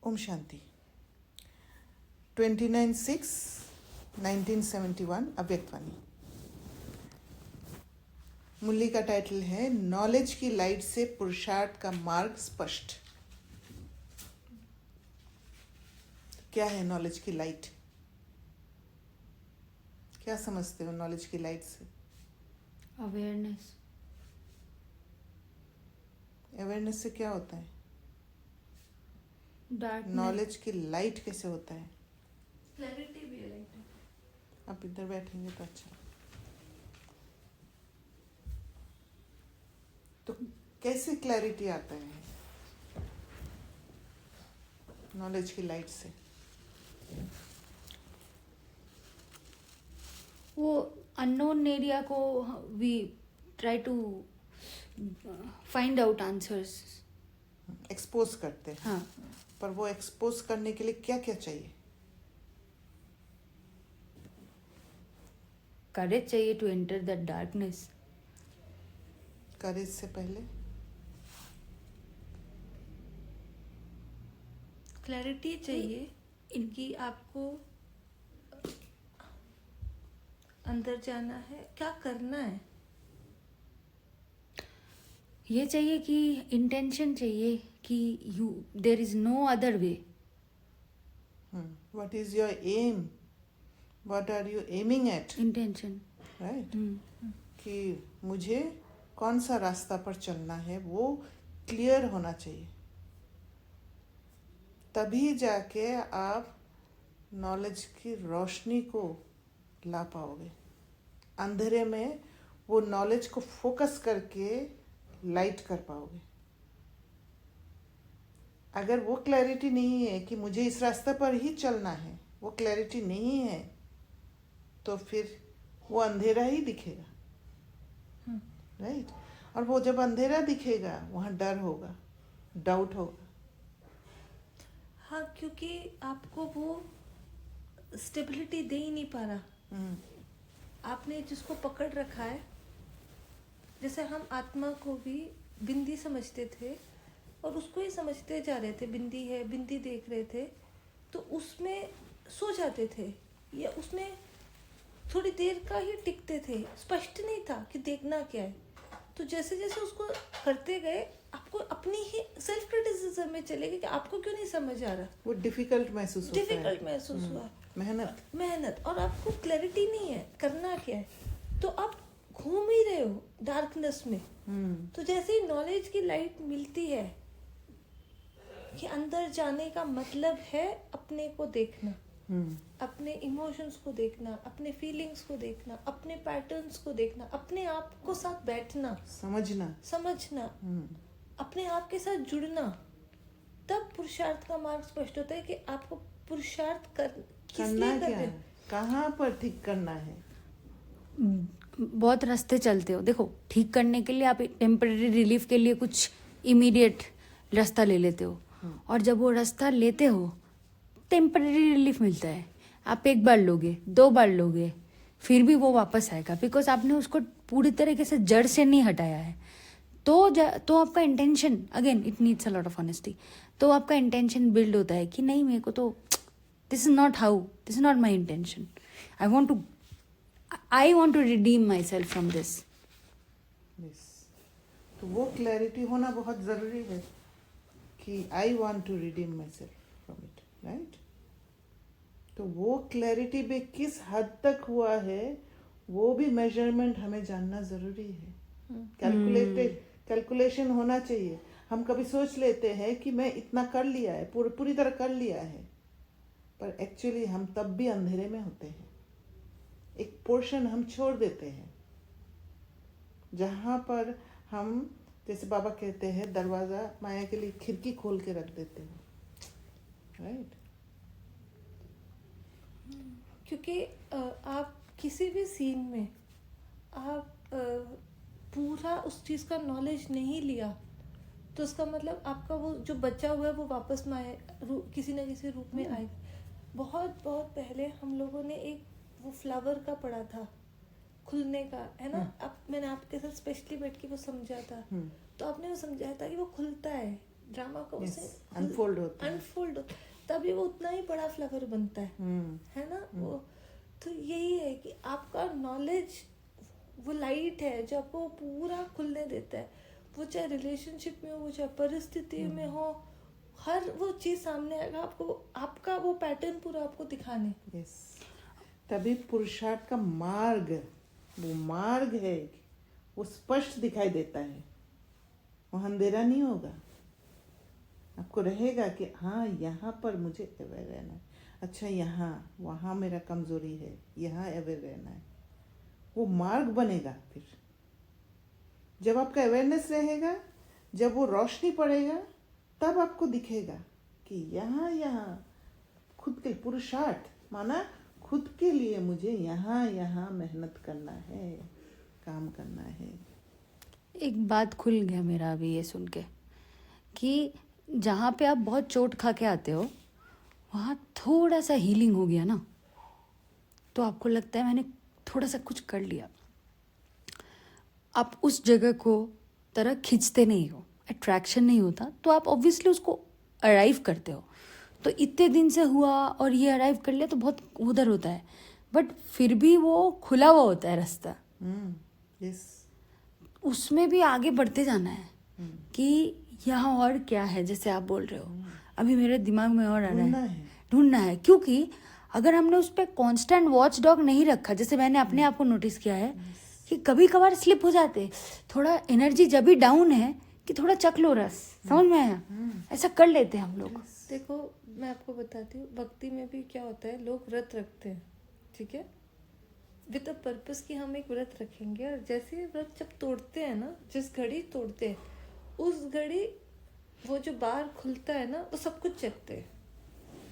ओम शांति। 29/6/1971 अव्यक्तवाणी। मुरली का टाइटल है नॉलेज की लाइट से पुरुषार्थ का मार्ग स्पष्ट। क्या है नॉलेज की लाइट? क्या समझते हो नॉलेज की लाइट से? अवेयरनेस। अवेयरनेस से क्या होता है? नॉलेज की लाइट कैसे होता है? क्लैरिटी भी है लाइट। आप इधर बैठेंगे तो अच्छा। तो कैसे क्लैरिटी आता है नॉलेज की लाइट से? वो अननोन एरिया को we try to find out answers. Expose करते हैं। हाँ, पर वो एक्सपोज करने के लिए क्या क्या चाहिए? करेज चाहिए टू एंटर दैट डार्कनेस। करेज से पहले क्लैरिटी चाहिए इनकी, आपको अंदर जाना है, क्या करना है। ये चाहिए कि इंटेंशन चाहिए कि you there is no other way. What is your aim? What are you aiming at? Intention. Right. कि मुझे कौन सा रास्ता पर चलना है वो क्लियर होना चाहिए। तभी जाके आप नॉलेज की रोशनी को ला पाओगे। अंधेरे में वो नॉलेज को फोकस करके लाइट कर पाओगे। अगर वो क्लैरिटी नहीं है कि मुझे इस रास्ते पर ही चलना है, वो क्लैरिटी नहीं है, तो फिर वो अंधेरा ही दिखेगा। राइट। और वो जब अंधेरा दिखेगा वहाँ डर होगा, डाउट होगा। हाँ, क्योंकि आपको वो स्टेबिलिटी दे ही नहीं पा रहा। आपने जिसको पकड़ रखा है, जैसे हम आत्मा को भी बिंदी समझते थे और उसको ही समझते जा रहे थे, बिंदी है, बिंदी देख रहे थे, तो उसमें सो जाते थे या उसमें थोड़ी देर का ही टिकते थे। स्पष्ट नहीं था कि देखना क्या है। तो जैसे जैसे उसको करते गए, आपको अपनी ही सेल्फ क्रिटिसिज्म में चले गए कि आपको क्यों नहीं समझ आ रहा। वो डिफिकल्ट महसूस होता है। डिफिकल्ट महसूस हुआ, मेहनत, और आपको क्लैरिटी नहीं है करना क्या है, तो आप घूम ही रहे हो डार्कनेस में। तो जैसे ही नॉलेज की लाइट मिलती है कि अंदर जाने का मतलब है अपने को देखना, अपने इमोशंस को देखना, अपने फीलिंग्स को देखना, अपने पैटर्न्स को देखना, अपने आप को साथ बैठना, समझना, अपने आप के साथ जुड़ना, तब पुरुषार्थ का मार्ग स्पष्ट होता है कि आपको पुरुषार्थ करना क्या है, कहाँ पर ठीक करना है। बहुत रास्ते चलते हो। देखो, ठीक करने के लिए आप टेम्पररी रिलीफ के लिए कुछ इमीडिएट रास्ता ले लेते हो, और जब वो रास्ता लेते हो टेम्पररी रिलीफ मिलता है। आप एक बार लोगे, 2 बार लोगे, फिर भी वो वापस आएगा, बिकॉज आपने उसको पूरी तरीके से जड़ से नहीं हटाया है। तो आपका intention, again it needs a lot of honesty, तो आपका इंटेंशन बिल्ड होता है कि नहीं, मेरे को तो this is not my intention. I want to redeem myself from this. तो वो क्लैरिटी होना बहुत ज़रूरी है कि I want to redeem myself from it. Right. तो वो क्लैरिटी भी किस हद तक हुआ है वो भी मेजरमेंट हमें जानना ज़रूरी है। कैलकुलेशन होना चाहिए। हम कभी सोच लेते हैं कि मैं इतना कर लिया है, पूरी तरह कर लिया है, पर एक्चुअली हम तब भी अंधेरे में होते हैं। एक पोर्शन हम छोड़ देते हैं जहाँ पर हम, जैसे बाबा कहते हैं, दरवाज़ा माया के लिए खिड़की खोल के रख देते हैं। राइट। क्योंकि आप किसी भी सीन में आप पूरा उस चीज़ का नॉलेज नहीं लिया, तो उसका मतलब आपका वो जो बचा हुआ है वो वापस में किसी न किसी रूप में आएगा। बहुत बहुत पहले हम लोगों ने एक वो फ्लावर का पढ़ा था, खुलने का, है ना। मैंने आपके साथ स्पेशली बैठ के वो समझा था, तो आपने वो समझाया था कि वो खुलता है ड्रामा को Yes, उसे unfold होता है। अनफोल्ड होता है, तभी वो उतना ही बड़ा फ्लावर बनता है ना। वो तो यही है कि आपका नॉलेज वो लाइट है जो आपको पूरा खुलने देता है। वो चाहे रिलेशनशिप में हो, चाहे परिस्थिति में हो, हर वो चीज सामने आएगा आपको, आपका वो पैटर्न पूरा आपको दिखाने। यस, तभी पुरुषार्थ का मार्ग, वो मार्ग है, वो स्पष्ट दिखाई देता है, वो अंधेरा नहीं होगा। आपको रहेगा कि हाँ यहाँ पर मुझे अवेयर रहना है, अच्छा यहाँ वहाँ मेरा कमजोरी है, यहाँ अवेयर रहना है। वो मार्ग बनेगा। फिर जब आपका अवेयरनेस रहेगा, जब वो रोशनी पड़ेगा, तब आपको दिखेगा कि यहाँ खुद के पुरुषार्थ माना खुद के लिए मुझे यहाँ मेहनत करना है, काम करना है। एक बात खुल गया मेरा अभी ये सुन के कि जहाँ पे आप बहुत चोट खा के आते हो वहाँ थोड़ा सा हीलिंग हो गया ना, तो आपको लगता है मैंने थोड़ा सा कुछ कर लिया। आप उस जगह को तरह खींचते नहीं हो, अट्रैक्शन नहीं होता, तो आप ऑब्वियसली उसको अराइव करते हो। तो इतने दिन से हुआ और ये अराइव कर लिया तो बहुत उधर होता है, बट फिर भी वो खुला हुआ होता है रास्ता। यस, उसमें भी आगे बढ़ते जाना है कि यहाँ और क्या है, जैसे आप बोल रहे हो अभी मेरे दिमाग में और आ रहा है, ढूंढना है। क्योंकि अगर हमने उस पर कॉन्स्टेंट वॉच डॉग नहीं रखा, जैसे मैंने अपने आप को नोटिस किया है कि कभी कभार स्लिप हो जाते, थोड़ा एनर्जी जब भी डाउन है कि थोड़ा चख लो रस, समझ में आया, ऐसा कर लेते हैं हम लोग। देखो मैं आपको बताती हूँ, भक्ति में भी क्या होता है, लोग व्रत रखते हैं, ठीक है, विद द पर्पस कि हम एक व्रत रखेंगे, और जैसे ही व्रत जब तोड़ते हैं ना, जिस घड़ी तोड़ते हैं उस घड़ी वो जो बार खुलता है ना, वो सब कुछ चखते हैं,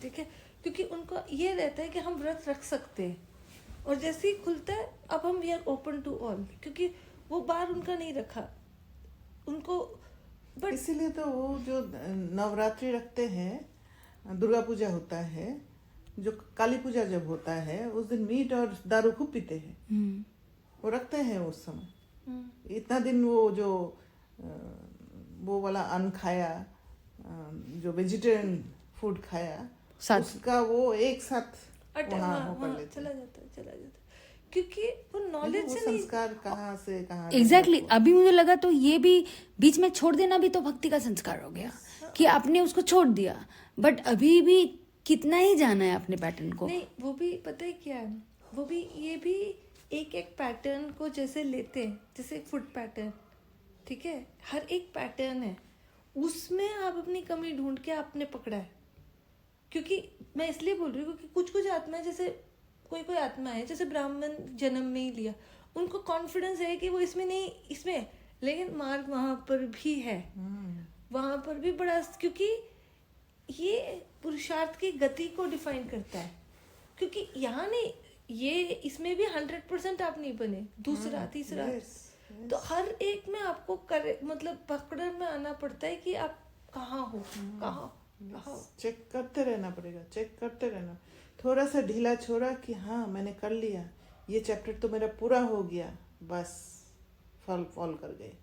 ठीक है, क्योंकि उनको ये रहता है कि हम व्रत रख सकते हैं, और जैसे ही खुलता है अब हम we are open to all, क्योंकि वो बार उनका नहीं रखा उनको। बट इसीलिए तो वो जो नवरात्रि रखते हैं, दुर्गा पूजा होता है, जो काली पूजा जब होता है उस दिन मीट और दारू खूब पीते हैं, वो रखते हैं उस समय। इतना दिन वो जो वो वाला अन्न खाया, जो वेजिटेरियन फूड खाया, उसका वो एक साथ वहाँ वो कर लेते चला जाता है, क्योंकि वो नॉलेज वो से नहीं। संस्कार कहाँ से कहाँ एग्जैक्टली अभी मुझे लगा तो ये भी बीच में छोड़ देना भी तो भक्ति का संस्कार हो गया कि आपने उसको छोड़ दिया, बट अभी भी कितना ही जाना है अपने पैटर्न को। नहीं, वो भी पता है क्या है, वो भी ये भी एक एक पैटर्न को जैसे लेते हैं, जैसे एक फुट पैटर्न, ठीक है, हर एक पैटर्न है, उसमें आप अपनी कमी ढूंढ के आपने पकड़ा है। क्योंकि मैं इसलिए बोल रही हूँ क्योंकि कुछ कुछ आत्मा, जैसे कोई आत्मा है जैसे ब्राह्मण जन्म में ही लिया, उनको कॉन्फिडेंस है कि वो इसमें नहीं, इसमें है, लेकिन मार्ग वहां पर भी है, वहां पर भी बड़ा, क्योंकि ये पुरुषार्थ की गति को डिफाइन करता है। क्योंकि यहाँ नहीं, ये इसमें भी 100% आप नहीं बने, दूसरा तीसरा, तो हर एक में आपको मतलब पकड़ में आना पड़ता है कि आप कहाँ हो, कहाँ चेक करते रहना पड़ेगा, चेक करते रहना। थोड़ा सा ढीला छोड़ा कि हाँ मैंने कर लिया, ये चैप्टर तो मेरा पूरा हो गया, बस फॉल कर गए।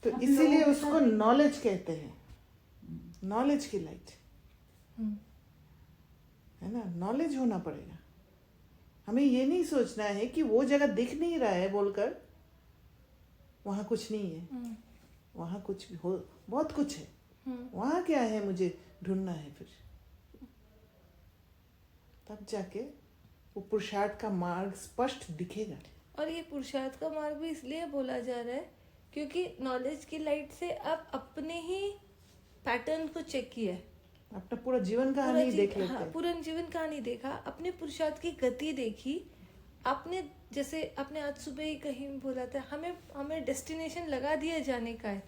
तो इसीलिए उसको नॉलेज कहते हैं, नॉलेज की लाइट है ना। नॉलेज होना पड़ेगा, हमें ये नहीं सोचना है कि वो जगह दिख नहीं रहा है बोलकर वहां कुछ नहीं है, वहां कुछ भी हो, बहुत कुछ है, वहां क्या है मुझे ढूंढना है। फिर तब जाके वो पुरुषार्थ का मार्ग स्पष्ट दिखेगा। और ये पुरुषार्थ का मार्ग भी इसलिए बोला जा रहा है क्योंकि नॉलेज की लाइट से आप अपने ही पैटर्न को चेक किया है, अपना पूरा जीवन कहानी देख लेते हैं। पूरा जीवन कहानी देखा, अपने पुरुषार्थ की गति देखी आपने। जैसे आपने आज सुबह ही कहीं बोला था, हमें डेस्टिनेशन लगा दिया जाने का है,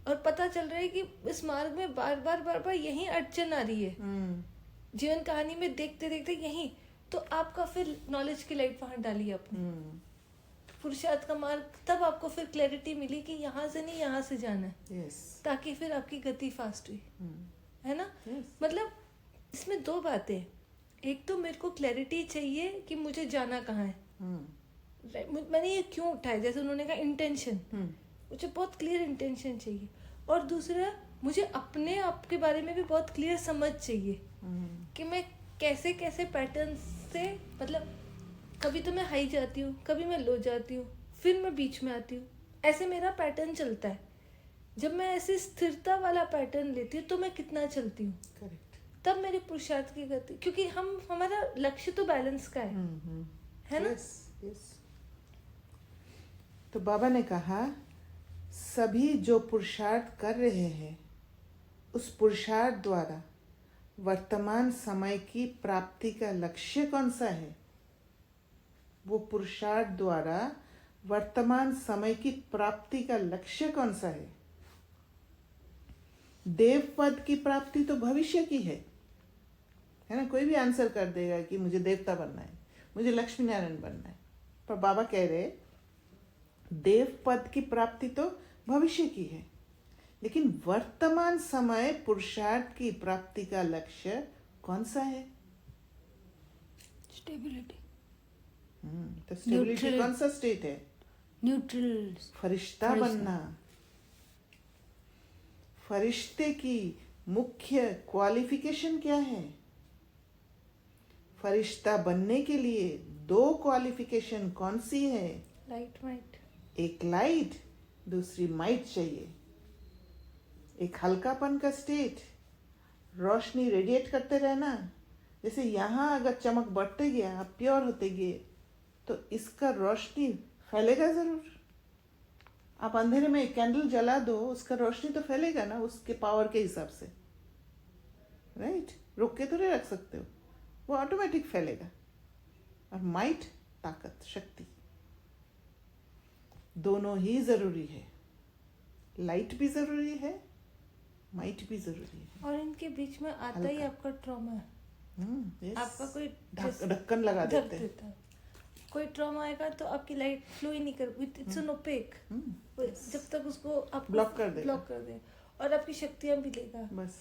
और पता चल रहा है कि इस मार्ग में बार बार यही अड़चन आ रही है, जीवन कहानी में देखते देखते यही, तो आपका फिर नॉलेज की लाइट वहां डाली आपने, पुरुषार्थ का मार्ग, तब आपको फिर क्लैरिटी मिली कि यहाँ से नहीं यहाँ से जाना है, ताकि फिर आपकी गति फास्ट हुई, है ना। मतलब इसमें दो बातें, एक तो मेरे को क्लैरिटी चाहिए कि मुझे जाना कहाँ है, मैंने ये क्यों उठाया, जैसे उन्होंने कहा इंटेंशन, मुझे बहुत क्लियर इंटेंशन चाहिए, और दूसरा मुझे अपने आप के बारे में भी बहुत क्लियर समझ चाहिए कि मैं कैसे कैसे पैटर्न से, मतलब कभी तो मैं हाई जाती हूँ, कभी मैं लो जाती हूँ, फिर मैं बीच में आती हूँ, ऐसे मेरा पैटर्न चलता है। जब मैं ऐसी स्थिरता वाला पैटर्न लेती हूँ तो मैं कितना चलती हूँ, करेक्ट। तब मेरे पुरुषार्थ की गति, क्योंकि हमारा लक्ष्य तो बैलेंस का है ना। Yes yes. तो बाबा ने कहा सभी जो पुरुषार्थ कर रहे हैं उस पुरुषार्थ द्वारा वर्तमान समय की प्राप्ति का लक्ष्य कौन सा है? वो पुरुषार्थ द्वारा वर्तमान समय की प्राप्ति का लक्ष्य कौन सा है? देव पद की प्राप्ति तो भविष्य की है ना। कोई भी आंसर कर देगा कि मुझे देवता बनना है, मुझे लक्ष्मी नारायण बनना है, पर बाबा कह रहे देव पद की प्राप्ति तो भविष्य की है, लेकिन वर्तमान समय पुरुषार्थ की प्राप्ति का लक्ष्य कौन सा है? स्टेबिलिटी। तो स्टेबिलिटी Neutral. कौन सा स्टेट है? न्यूट्रल। फरिश्ता बनना। फरिश्ते की मुख्य क्वालिफिकेशन क्या है? फरिश्ता बनने के लिए 2 क्वालिफिकेशन कौन सी है? Light might. एक लाइट, दूसरी माइट चाहिए। एक हल्कापन का स्टेट, रोशनी रेडिएट करते रहना। जैसे यहाँ अगर चमक बढ़ते गया, आप प्योर होते गए, तो इसका रोशनी फैलेगा जरूर। आप अंधेरे में एक कैंडल जला दो, उसका रोशनी तो फैलेगा ना, उसके पावर के हिसाब से, राइट? रोक के तो नहीं रख सकते हो, वो ऑटोमेटिक फैलेगा। और माइट, ताकत, शक्ति, दोनों ही जरूरी है। लाइट भी जरूरी है, माइट भी जरूरी है। और इनके बीच में आता ही हल्का। आपका ट्रॉमा है। yes। आपका कोई ढक्कन लगा ढक देते हैं। देता है। कोई ट्रॉमा आएगा तो आपकी लाइट फ्लो ही नहीं कर, इट्स एन ओपेक। जब तक उसको आप ब्लॉक कर देगा। ब्लॉक कर दे, और आपकी शक्तियां भी लेगा। बस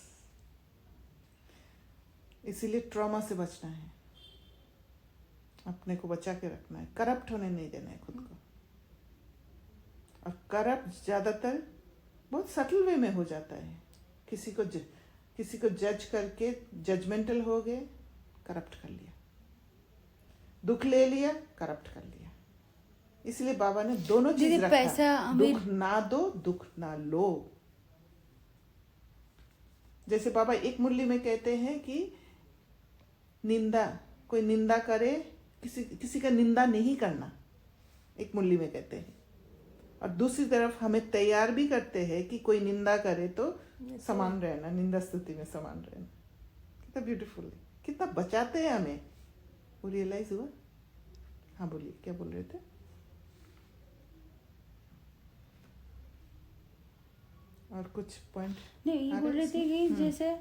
इसीलिए ट्रॉमा से बचना है, अपने को बचा के रखना है, करप्ट होने नहीं देना है खुद को। और करप्ट ज्यादातर बहुत सटल वे में हो जाता है। किसी को जज करके जजमेंटल हो गए, करप्ट कर लिया। दुख ले लिया, करप्ट कर लिया। इसलिए बाबा ने दोनों चीज रखा। पैसा अमीर दुख ना दो, दुख ना लो। जैसे बाबा एक मुरली में कहते हैं कि निंदा, कोई निंदा करे, किसी का निंदा नहीं करना, एक मुरली में कहते हैं। और दूसरी तरफ हमें तैयार भी करते हैं कि कोई निंदा करे तो समान रहना, निंदा स्तुति में समान रहना। कितना ब्यूटीफुल है, कितना बचाते हैं हमें। वो रियलाइज हुआ? हाँ बोलिए, क्या बोल रहे थे? और कुछ पॉइंट? नहीं, ये बोल रहे थे कि जैसे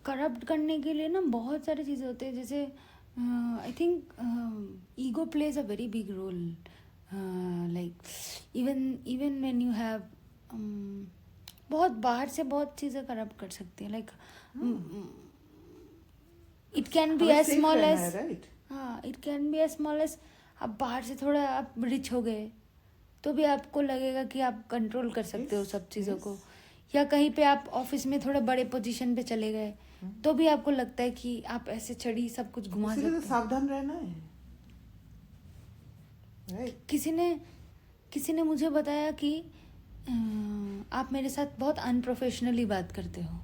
करप्ट करने के लिए ना बहुत सारी चीज़ें होती है। जैसे I think ego plays a very big role. Like even when you have बहुत बाहर से बहुत चीज़ें करप्ट कर सकती है। Like it can be as small as, हाँ, it can be as small as आप बाहर से थोड़ा आप रिच हो गए तो भी आपको लगेगा कि आप कंट्रोल कर सकते हो सब चीज़ों को। या कहीं पे आप ऑफिस में थोड़ा बड़े पोजीशन पे चले गए तो भी आपको लगता है कि आप ऐसे चढ़ी सब कुछ घुमा सकते तो हो। सावधान रहना है, राइट? किसी ने मुझे बताया कि आप मेरे साथ बहुत अनप्रोफेशनली बात करते हो,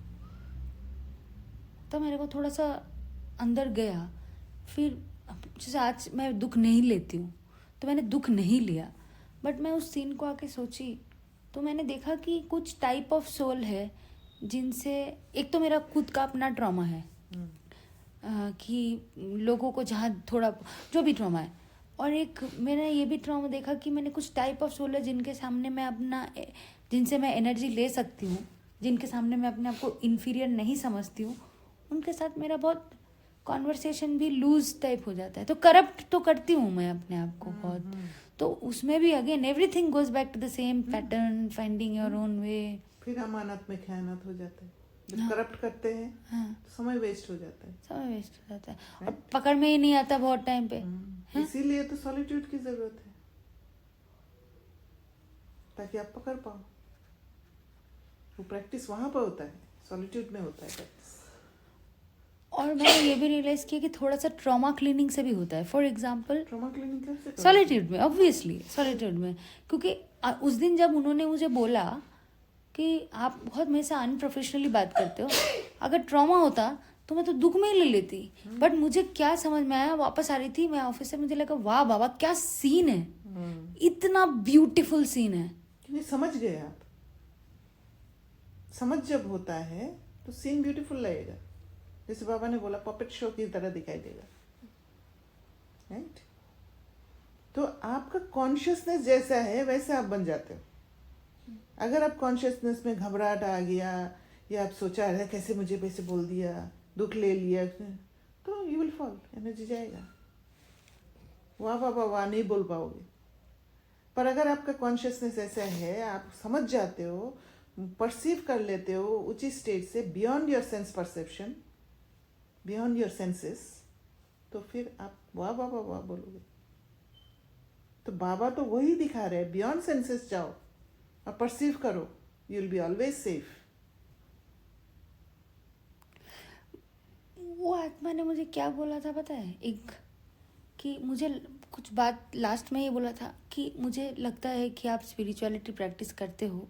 तो मेरे को थोड़ा सा अंदर गया। फिर जैसे आज मैं दुख नहीं लेती हूँ तो मैंने दुख नहीं लिया, बट मैं उस सीन को आके सोची तो मैंने देखा कि कुछ टाइप ऑफ सोल है जिनसे, एक तो मेरा खुद का अपना ट्रॉमा है कि लोगों को जहाँ थोड़ा जो भी ट्रॉमा है, और एक मैंने ये भी ट्रॉमा देखा कि मैंने कुछ टाइप ऑफ सोल है जिनके सामने मैं जिनसे मैं एनर्जी ले सकती हूँ, जिनके सामने मैं अपने आप को इन्फीरियर नहीं समझती हूँ, उनके साथ मेरा बहुत कॉन्वर्सेशन भी लूज टाइप हो जाता है। तो करप्ट तो करती हूँ मैं अपने आप को बहुत। तो उसमें भी again everything goes back to the same pattern, finding your own way. फिर अमानत में खयानत हो जाता है। जब करप्ट करते हैं तो समय वेस्ट हो जाता है। समय वेस्ट हो जाता है और पकड़ में ही नहीं आता बहुत टाइम पे। इसीलिए तो सॉलिट्यूड की जरूरत है। ताकि आप पकड़ पाओ। वो प्रैक्टिस वहां पर होता है, सॉलिट्यूड में होता है प्रैक्टिस। और मैंने ये भी रियलाइज किया कि थोड़ा सा ट्रॉमा क्लीनिंग से भी होता है। फॉर एग्जाम्पल ट्रॉमा क्लीनिंग कैसे करोगे? सॉलिट्यूड में, ऑब्वियसली सॉलिट्यूड में, क्योंकि उस दिन जब उन्होंने मुझे बोला कि आप बहुत मेरे से अनप्रोफेशनली बात करते हो, अगर ट्रॉमा होता तो मैं तो दुख में ही ले लेती। बट मुझे क्या समझ में आया, वापस आ रही थी मैं ऑफिस से, मुझे लगा वाह बाबा क्या सीन है, इतना ब्यूटीफुल सीन है। क्योंकि समझ गए आप। समझ जब होता है तो सीन ब्यूटीफुल लगेगा। जैसे बाबा ने बोला पपेट शो की तरह दिखाई देगा, राइट? तो आपका कॉन्शियसनेस जैसा है वैसे आप बन जाते हो। अगर आप कॉन्शियसनेस में घबराहट आ गया या आप सोचा है कैसे मुझे वैसे बोल दिया, दुख ले लिया, तो यू विल फॉल, एनर्जी जाएगा, वाह वाह वाह वाह नहीं बोल पाओगे। पर अगर आपका कॉन्शियसनेस ऐसा है, आप समझ जाते हो, परसीव कर लेते हो उचित स्टेट से, beyond your sense perception, beyond your senses, तो फिर आप वाह वाह वाह वाह बोलोगे। तो बाबा तो वही दिखा रहे हैं, बियॉन्ड सेंसेस जाओ और परसीव करो, you will be always safe. वो आत्मा ने मुझे क्या बोला था पता है? एक कि मुझे कुछ बात लास्ट में ये बोला था कि मुझे लगता है कि आप स्पिरिचुअलिटी प्रैक्टिस करते हो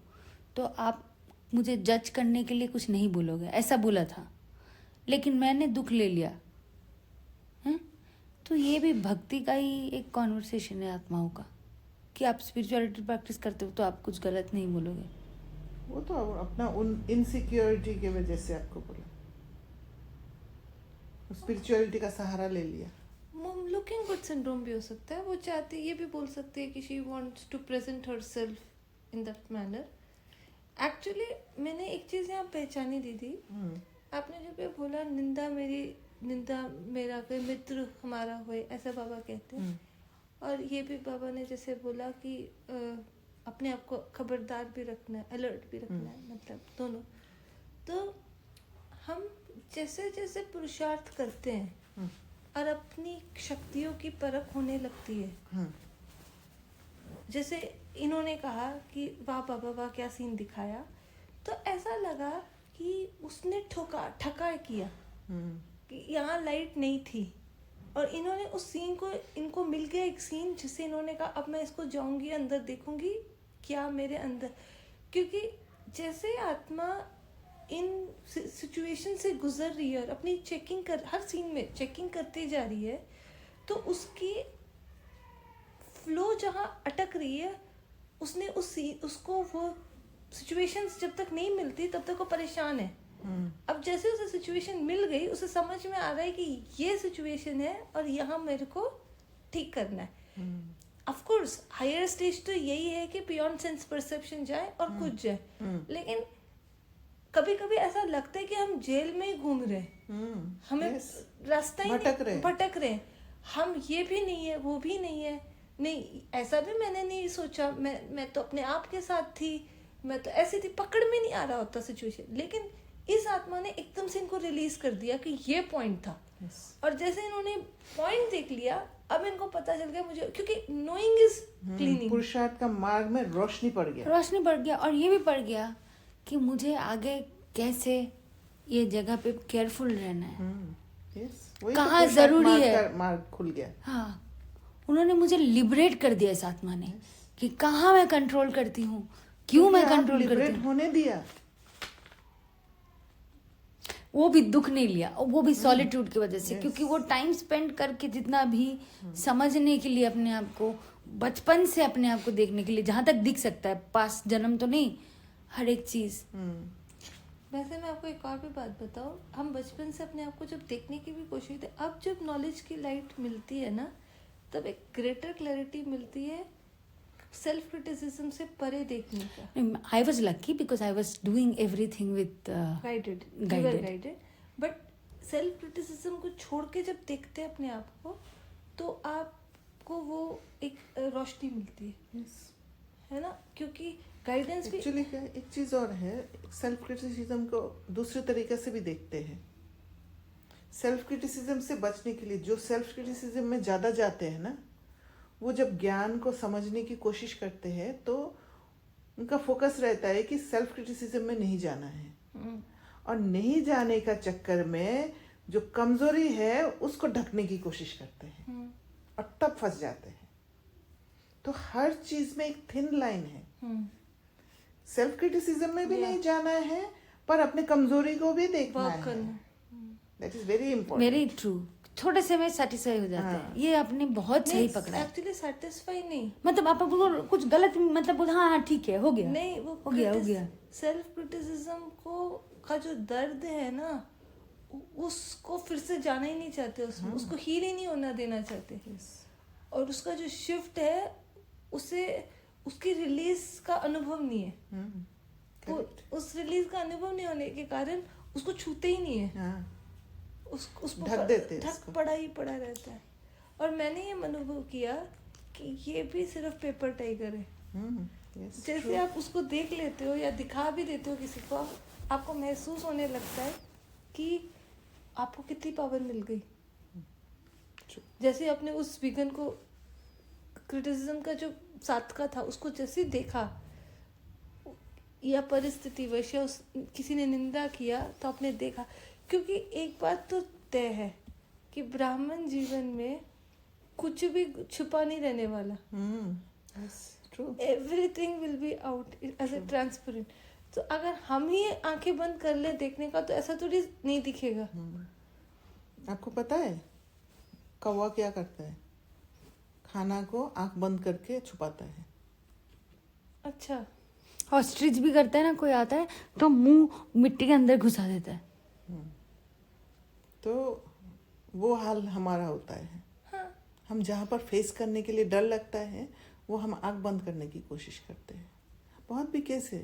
तो आप मुझे जज करने के लिए कुछ नहीं बोलोगे, ऐसा बोला था। लेकिन मैंने दुख ले लिया है। तो ये भी भक्ति का ही एक कॉन्वर्सेशन है आत्माओं का, कि आप स्पिरिचुअलिटी प्रैक्टिस करते हो तो आप कुछ गलत नहीं बोलोगे। वो तो अपना उन इनसिक्योरिटी की वजह से आपको बोला, स्पिरिचुअलिटी का सहारा ले लिया। लुकिंग गुड सिंड्रोम भी हो सकता है। वो चाहती, ये भी बोल सकते हैं कि she wants to present herself in that manner. Actually मैंने एक चीज यहाँ पहचानी दीदी, आपने जब ये बोला निंदा मेरा कोई मित्र हमारा होए, ऐसा बाबा कहते हैं। और ये भी बाबा ने जैसे बोला कि अपने आप को खबरदार भी रखना है, अलर्ट भी रखना है, मतलब दोनों। तो हम जैसे जैसे पुरुषार्थ करते हैं और अपनी शक्तियों की परख होने लगती है, जैसे इन्होंने कहा कि वाह बाबा वाह क्या सीन दिखाया, तो ऐसा लगा कि उसने ठका किया कि यहाँ लाइट नहीं थी, और इन्होंने उस सीन को, इनको मिल गया एक सीन जिससे इन्होंने कहा अब मैं इसको जाऊंगी अंदर, देखूंगी क्या मेरे अंदर। क्योंकि जैसे आत्मा इन सिचुएशन से गुजर रही है और अपनी चेकिंग कर, हर सीन में चेकिंग करती जा रही है, तो उसकी फ्लो जहाँ अटक रही है, उसने उसको वो सिचुएशंस जब तक नहीं मिलती तब तक वो परेशान है। अब जैसे उसे सिचुएशन मिल गई, उसे समझ में आ रहा है कि ये सिचुएशन है और यहाँ मेरे को ठीक करना है। ऑफ कोर्स हायर स्टेज तो यही है कि बियॉन्ड सेंस परसेप्शन जाए और कुछ जाए, लेकिन कभी कभी ऐसा लगता है कि हम जेल में ही घूम रहे हैं, हमें रास्ता ही भटक रहे हैं। हम ये भी नहीं है, वो भी नहीं है, नहीं ऐसा भी मैंने नहीं सोचा, मैं तो अपने आप के साथ थी, मैं तो ऐसी थी, पकड़ में नहीं आ रहा होता सिचुएशन। लेकिन इस आत्मा ने एकदम से इनको रिलीज कर दिया कि ये पॉइंट था। और जैसे इन्होंने पॉइंट देख लिया, अब इनको पता चल गया मुझे, क्योंकि नोइंग इज क्लीनिंग, पुरुषार्थ का मार्ग में रोशनी पड़ गया। और ये भी पड़ गया कि मुझे आगे कैसे ये जगह पे केयरफुल रहना है, कहाँ जरूरी है, मार्ग खुल गया। हाँ, उन्होंने मुझे लिबरेट कर दिया इस आत्मा ने कि कहाँ मैं कंट्रोल करती हूँ, क्यों मैं कंट्रोल करती हूँ। होने दिया, वो भी दुख नहीं लिया, वो भी सॉलिट्यूड की वजह से, क्योंकि वो टाइम स्पेंड करके जितना भी समझने के लिए अपने आप को, बचपन से अपने आप को देखने के लिए, जहां तक दिख सकता है, पास जन्म तो नहीं, हर एक चीज। वैसे मैं आपको एक और भी बात बताऊं, हम बचपन से अपने आप को जब देखने की भी कोशिश करते, अब जब नॉलेज की लाइट मिलती है ना, तब एक ग्रेटर क्लैरिटी मिलती है सेल्फ क्रिटिसिज्म से परे देखने का। I was lucky because I was doing everything with guided, but self criticism को छोड़ के जब देखते हैं अपने आप को, तो आपको वो एक रोशनी मिलती है ना, क्योंकि गाइडेंस भी एक्चुअली एक चीज और है, सेल्फ क्रिटिसिज्म को दूसरे तरीके से भी देखते हैं। सेल्फ क्रिटिसिज्म से बचने के लिए जो सेल्फ क्रिटिसिज्म में ज्यादा जाते हैं ना, वो जब ज्ञान को समझने की कोशिश करते हैं तो उनका फोकस रहता है कि सेल्फ क्रिटिसिज्म में नहीं जाना है, और नहीं जाने का चक्कर में जो कमजोरी है उसको ढकने की कोशिश करते हैं और तब फंस जाते हैं। तो हर चीज में एक थिन लाइन है। सेल्फ क्रिटिसिज्म में भी नहीं जाना है, पर अपने कमजोरी को भी देखना वर्क है। करना। That is very important. Very true. थोड़े से में सेटिस्फाई हो जाते हैं। ये आपने बहुत सही पकड़ा है। एक्चुअली सेटिस्फाई नहीं, मतलब आप बोलो कुछ गलत, मतलब बोल हाँ हाँ ठीक है हो गया, नहीं वो हो गया। सेल्फ क्रिटिसिज्म को का जो दर्द है ना, उसको फिर से जाना ही नहीं चाहते, उसमें उसको हील ही नहीं होना देना चाहते। और उसका जो शिफ्ट है उसे उसकी रिलीज का अनुभव नहीं है। उस रिलीज का अनुभव नहीं होने के कारण उसको छूते ही नहीं है। उसको ढक देते हैं ढक उसको। पड़ा ही पड़ा रहता है। और मैंने ये अनुभव किया कि ये भी सिर्फ पेपर टाइगर है। जैसे आप उसको देख लेते हो या दिखा भी देते हो किसी को, आपको महसूस होने लगता है कि आपको कितनी पावर मिल गई। जैसे आपने उस विगन को, क्रिटिसिज्म का जो साथ का था, उसको जैसे देखा या परिस्थिति वश या किसी ने निंदा किया तो आपने देखा। क्योंकि एक बात तो तय है कि ब्राह्मण जीवन में कुछ भी छुपा नहीं रहने वाला। Everything will be out as a transparent. तो अगर हम ही आंखें बंद कर ले देखने का, तो ऐसा थोड़ी नहीं दिखेगा। आपको पता है कौवा क्या करता है? खाना को आंख बंद करके छुपाता है। अच्छा, ऑस्ट्रिच भी करता है ना, कोई आता है तो मुंह मिट्टी के अंदर घुसा देता है। तो वो हाल हमारा होता है। हाँ। हम जहाँ पर फेस करने के लिए डर लगता है, वो हम आंख बंद करने की कोशिश करते हैं। बहुत भी केस है,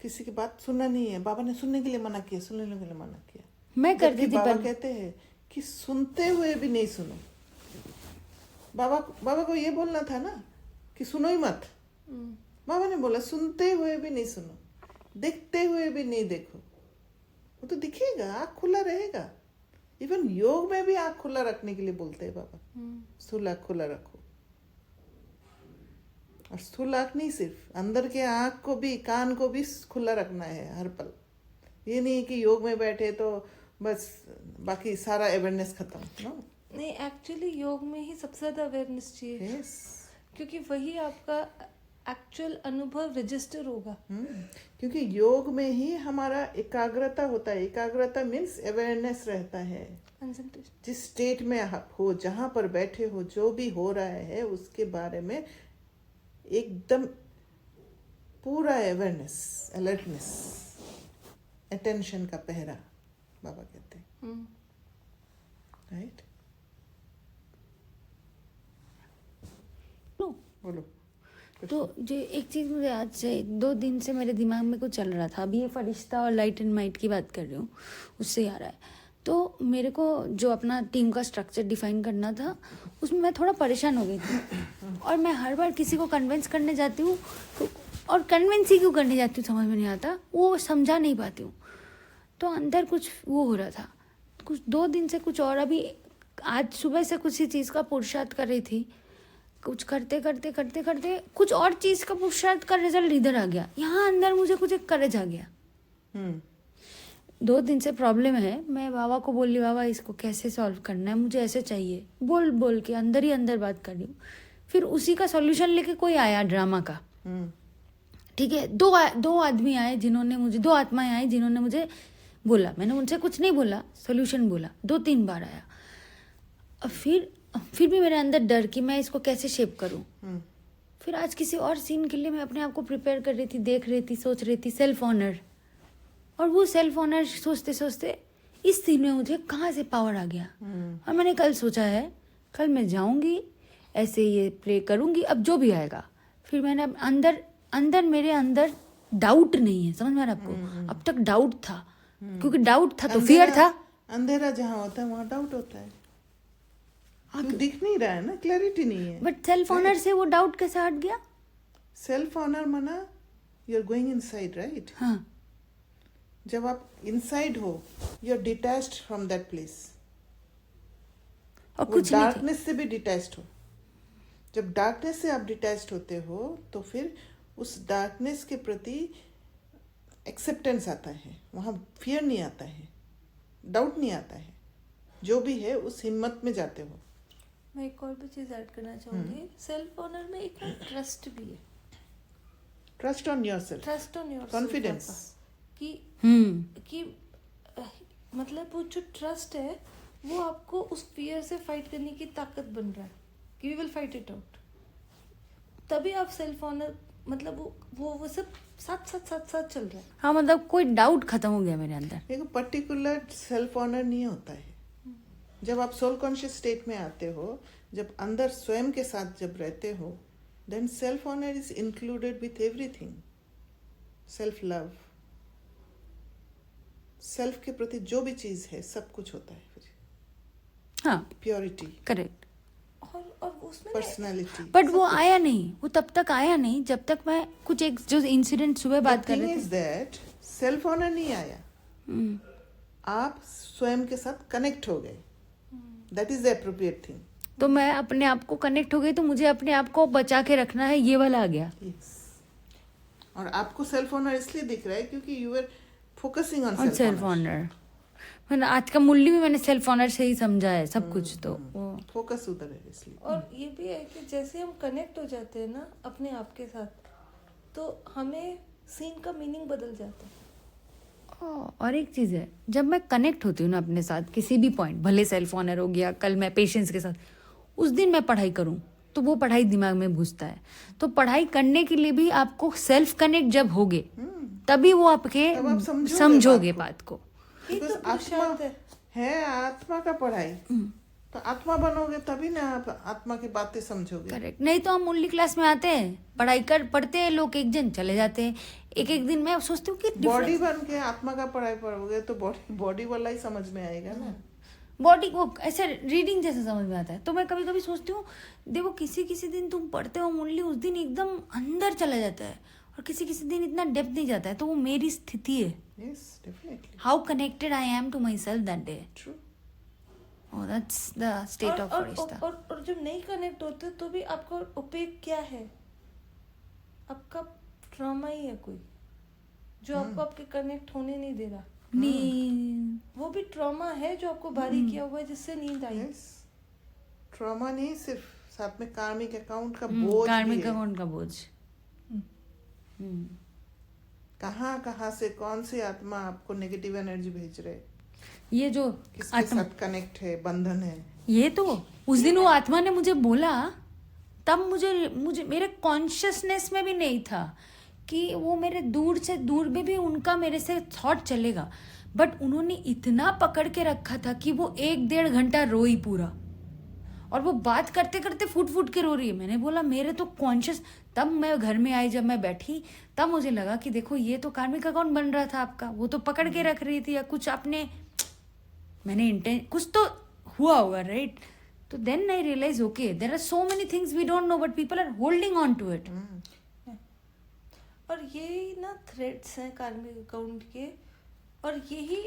किसी की बात सुनना नहीं है, बाबा ने सुनने के लिए मना किया, सुनने के लिए मना किया। मैं करती जबकि थी बाबा पहले। कहते हैं कि सुनते हुए भी नहीं सुनो। बाबा को ये बोलना था ना कि सुनो ही मत। बाबा ने बोला सुनते हुए भी नहीं सुनो, देखते हुए भी नहीं देखो। वो तो दिखेगा, आँख खुला रहेगा। इवन योग में भी आँख खुला रखने के लिए बोलते हैं बाबा, स्थूल आँख खुला रखो। और स्थूल आँख नहीं, सिर्फ अंदर के आँख को भी, कान को भी खुला रखना है हर पल। ये नहीं कि योग में बैठे तो बस बाकी सारा अवेयरनेस खत्म। नो, नहीं, एक्चुअली योग में ही सबसे ज्यादा अवेयरनेस चाहिए। यस, क्योंकि वही आपका एक्चुअल अनुभव रजिस्टर होगा। क्योंकि योग में ही हमारा एकाग्रता होता है। एकाग्रता मीन्स अवेयरनेस रहता है। कंसंट्रेशन। जिस स्टेट में आप हो, जहां पर बैठे हो, जो भी हो रहा है उसके बारे में एकदम पूरा अवेयरनेस, अलर्टनेस, अटेंशन का पहरा बाबा कहते हैं। राइट? बोलो। तो जो एक चीज मुझे आज से 2 दिन से मेरे दिमाग में कुछ चल रहा था, अभी ये फरिश्ता और लाइट एंड माइट की बात कर रही हूँ, उससे आ रहा है। तो मेरे को जो अपना टीम का स्ट्रक्चर डिफाइन करना था, उसमें मैं थोड़ा परेशान हो गई थी। और मैं हर बार किसी को कन्विंस करने जाती हूँ तो, और कन्विंस ही क्यों करने जाती हूँ समझ में नहीं आता, वो समझा नहीं पाती हूँ। तो अंदर कुछ वो हो रहा था, कुछ 2 दिन से कुछ और। अभी आज सुबह से कुछ ही चीज़ का पुरुषार्थ कर रही थी, कुछ करते करते करते करते कुछ और चीज का पुरुषार्थ का रिजल्ट इधर आ गया। यहाँ अंदर मुझे कुछ एक करेज आ गया। 2 दिन से प्रॉब्लम है, मैं बाबा को बोली बाबा इसको कैसे सॉल्व करना है, मुझे ऐसे चाहिए, बोल बोल के अंदर ही अंदर बात कर रही हूँ। फिर उसी का सॉल्यूशन लेके कोई आया ड्रामा का, ठीक है। 2 आदमी आए जिन्होंने मुझे, 2 आत्माएं आई जिन्होंने मुझे बोला, मैंने उनसे कुछ नहीं बोला, सॉल्यूशन बोला। 2-3 बार आया। और फिर भी मेरे अंदर डर कि मैं इसको कैसे शेप करूं। फिर आज किसी और सीन के लिए मैं अपने आप को प्रिपेयर कर रही थी, देख रही थी, सोच रही थी, सेल्फ ऑनर। और वो सेल्फ ऑनर सोचते सोचते इस सीन में मुझे कहाँ से पावर आ गया। और मैंने कल सोचा है, कल मैं जाऊंगी, ऐसे ये प्ले करूंगी, अब जो भी आएगा। फिर मैंने अंदर मेरे अंदर डाउट नहीं है, समझ में आ रहा आपको? अब तक डाउट था, क्योंकि डाउट था तो फियर था। अंधेरा जहाँ होता है वहाँ डाउट होता है, दिख नहीं रहा है ना, क्लैरिटी नहीं है। बट सेल्फ ऑनर से वो डाउट कैसे हट गया? सेल्फ ऑनर माना you are going inside, right? हाँ, जब आप इनसाइड हो, you are detached from that place. और वो कुछ नहीं डार्कनेस से भी डिटैच्ड हो। जब डार्कनेस से आप डिटैच्ड होते हो तो फिर उस डार्कनेस के प्रति एक्सेप्टेंस आता है, वहाँ फियर नहीं आता है, डाउट नहीं आता है, जो भी है उस हिम्मत में जाते हो। मैं एक और भी चीज ऐड करना चाहूंगी, सेल्फ ऑनर में एक ट्रस्ट भी है, trust on yourself, trust on your confidence, कि मतलब वो जो ट्रस्ट है वो आपको उस फियर से फाइट करने की ताकत बन रहा है कि we will fight it out. तभी आप सेल्फ ऑनर मतलब वो सब साथ साथ साथ साथ चल रहा है। हाँ, मतलब कोई डाउट खत्म हो गया मेरे अंदर। एक पर्टिकुलर सेल्फ ऑनर नहीं होता है। जब आप सोल कॉन्शियस स्टेट में आते हो, जब अंदर स्वयं के साथ जब रहते हो, then self honour is included with everything. Self love, self के प्रति जो भी चीज है सब कुछ होता है फिर। हाँ, प्योरिटी, करेक्ट। और उसमें पर्सनालिटी। बट वो आया नहीं, वो तब तक आया नहीं जब तक मैं कुछ एक जो इंसिडेंट सुबह बात कर रहे इज दैट सेल्फ ऑनर नहीं आया, आप स्वयं के साथ कनेक्ट हो गए, that is the appropriate thing. तो मैं अपने आप को कनेक्ट हो गई, तो मुझे अपने आप को बचा के रखना है, ये वाला आ गया। yes. और आपको सेल्फ ऑनर इसलिए दिख रहा है क्योंकि you are focusing on self honour. मैंने आज का मूल्य भी मैंने सेल्फ ऑनर से ही समझा है सब कुछ। तो वो फोकस उधर है इसलिए। और ये भी है कि जैसे हम कनेक्ट हो जाते हैं ना अपने आप के साथ, तो हमें सीन का मीनिंग बदल जाता है। और एक चीज है, जब मैं कनेक्ट होती हूँ ना अपने साथ किसी भी पॉइंट, भले सेल्फ ऑनर हो गया, कल मैं पेशेंस के साथ, उस दिन मैं पढ़ाई करूँ तो वो पढ़ाई दिमाग में घुसता है। तो पढ़ाई करने के लिए भी आपको सेल्फ कनेक्ट जब होगे तभी वो आपके तब आप समझोगे बात को। ये तो Because आत्मा पुरुषार्थ है आत्मा का पढ़ाई, तो आत्मा बनोगे तभी ना आप आत्मा की बातें समझोगे। करेक्ट। नहीं तो हम मुरली क्लास में आते हैं, पढ़ते हैं लोग, एक जन चले जाते हैं। एक दिन मैं सोचती हूँ कि बॉडी बन के आत्मा का पढ़ाई पढ़ोगे तो बॉडी वाला ही समझ में आएगा ना। बॉडी को ऐसे रीडिंग जैसे समझ में आता है। तो मैं कभी कभी सोचती हूँ, देखो किसी दिन तुम पढ़ते हो मुरली, उस दिन एकदम अंदर चला जाता है, और किसी दिन इतना डेप्थ नहीं जाता है। तो वो मेरी स्थिति है। Yes, definitely. How connected I am to myself that day. True. Oh, that's the state of Farishta. और जब नहीं कनेक्ट होते तो भी आपका उपयोग क्या है? आपका ट्रॉमा ही है कोई जो आपको आपके कनेक्ट होने नहीं दे रहा। नहीं, वो भी ट्रॉमा है जो आपको भारी किया हुआ है, जिससे नींद आई। Yes. ट्रॉमा नहीं, सिर्फ साथ में कार्मिक अकाउंट का बोझ कार्मिक भी है। अकाउंट का बोझ। कहाँ से कौन सी आत्मा आपको नेगेटिव एनर्जी भेज रहे, ये जो किसके साथ कनेक्ट है, बंधन है। ये तो उस दिन वो आत्मा ने मुझे बोला, तब मुझे मेरे कॉन्शियसनेस में भी नहीं था कि वो मेरे दूर में भी उनका मेरे से थॉट चलेगा। बट उन्होंने इतना पकड़ के रखा था कि वो 1-1.5 घंटा रोई पूरा, और वो बात करते करते फूट के रो रही है। मैंने बोला मेरे तो कॉन्शियस, तब मैं घर में आई, जब मैं बैठी तब मुझे लगा कि देखो ये तो कार्मिक अकाउंट बन रहा था आपका, वो तो पकड़ के रख रही थी, या कुछ आपने कुछ तो हुआ होगा, राइट? तो then I realise okay, there are so many things we don't know but people are holding on to it. और यही ना थ्रेड्स हैं कार्मिक अकाउंट के, और यही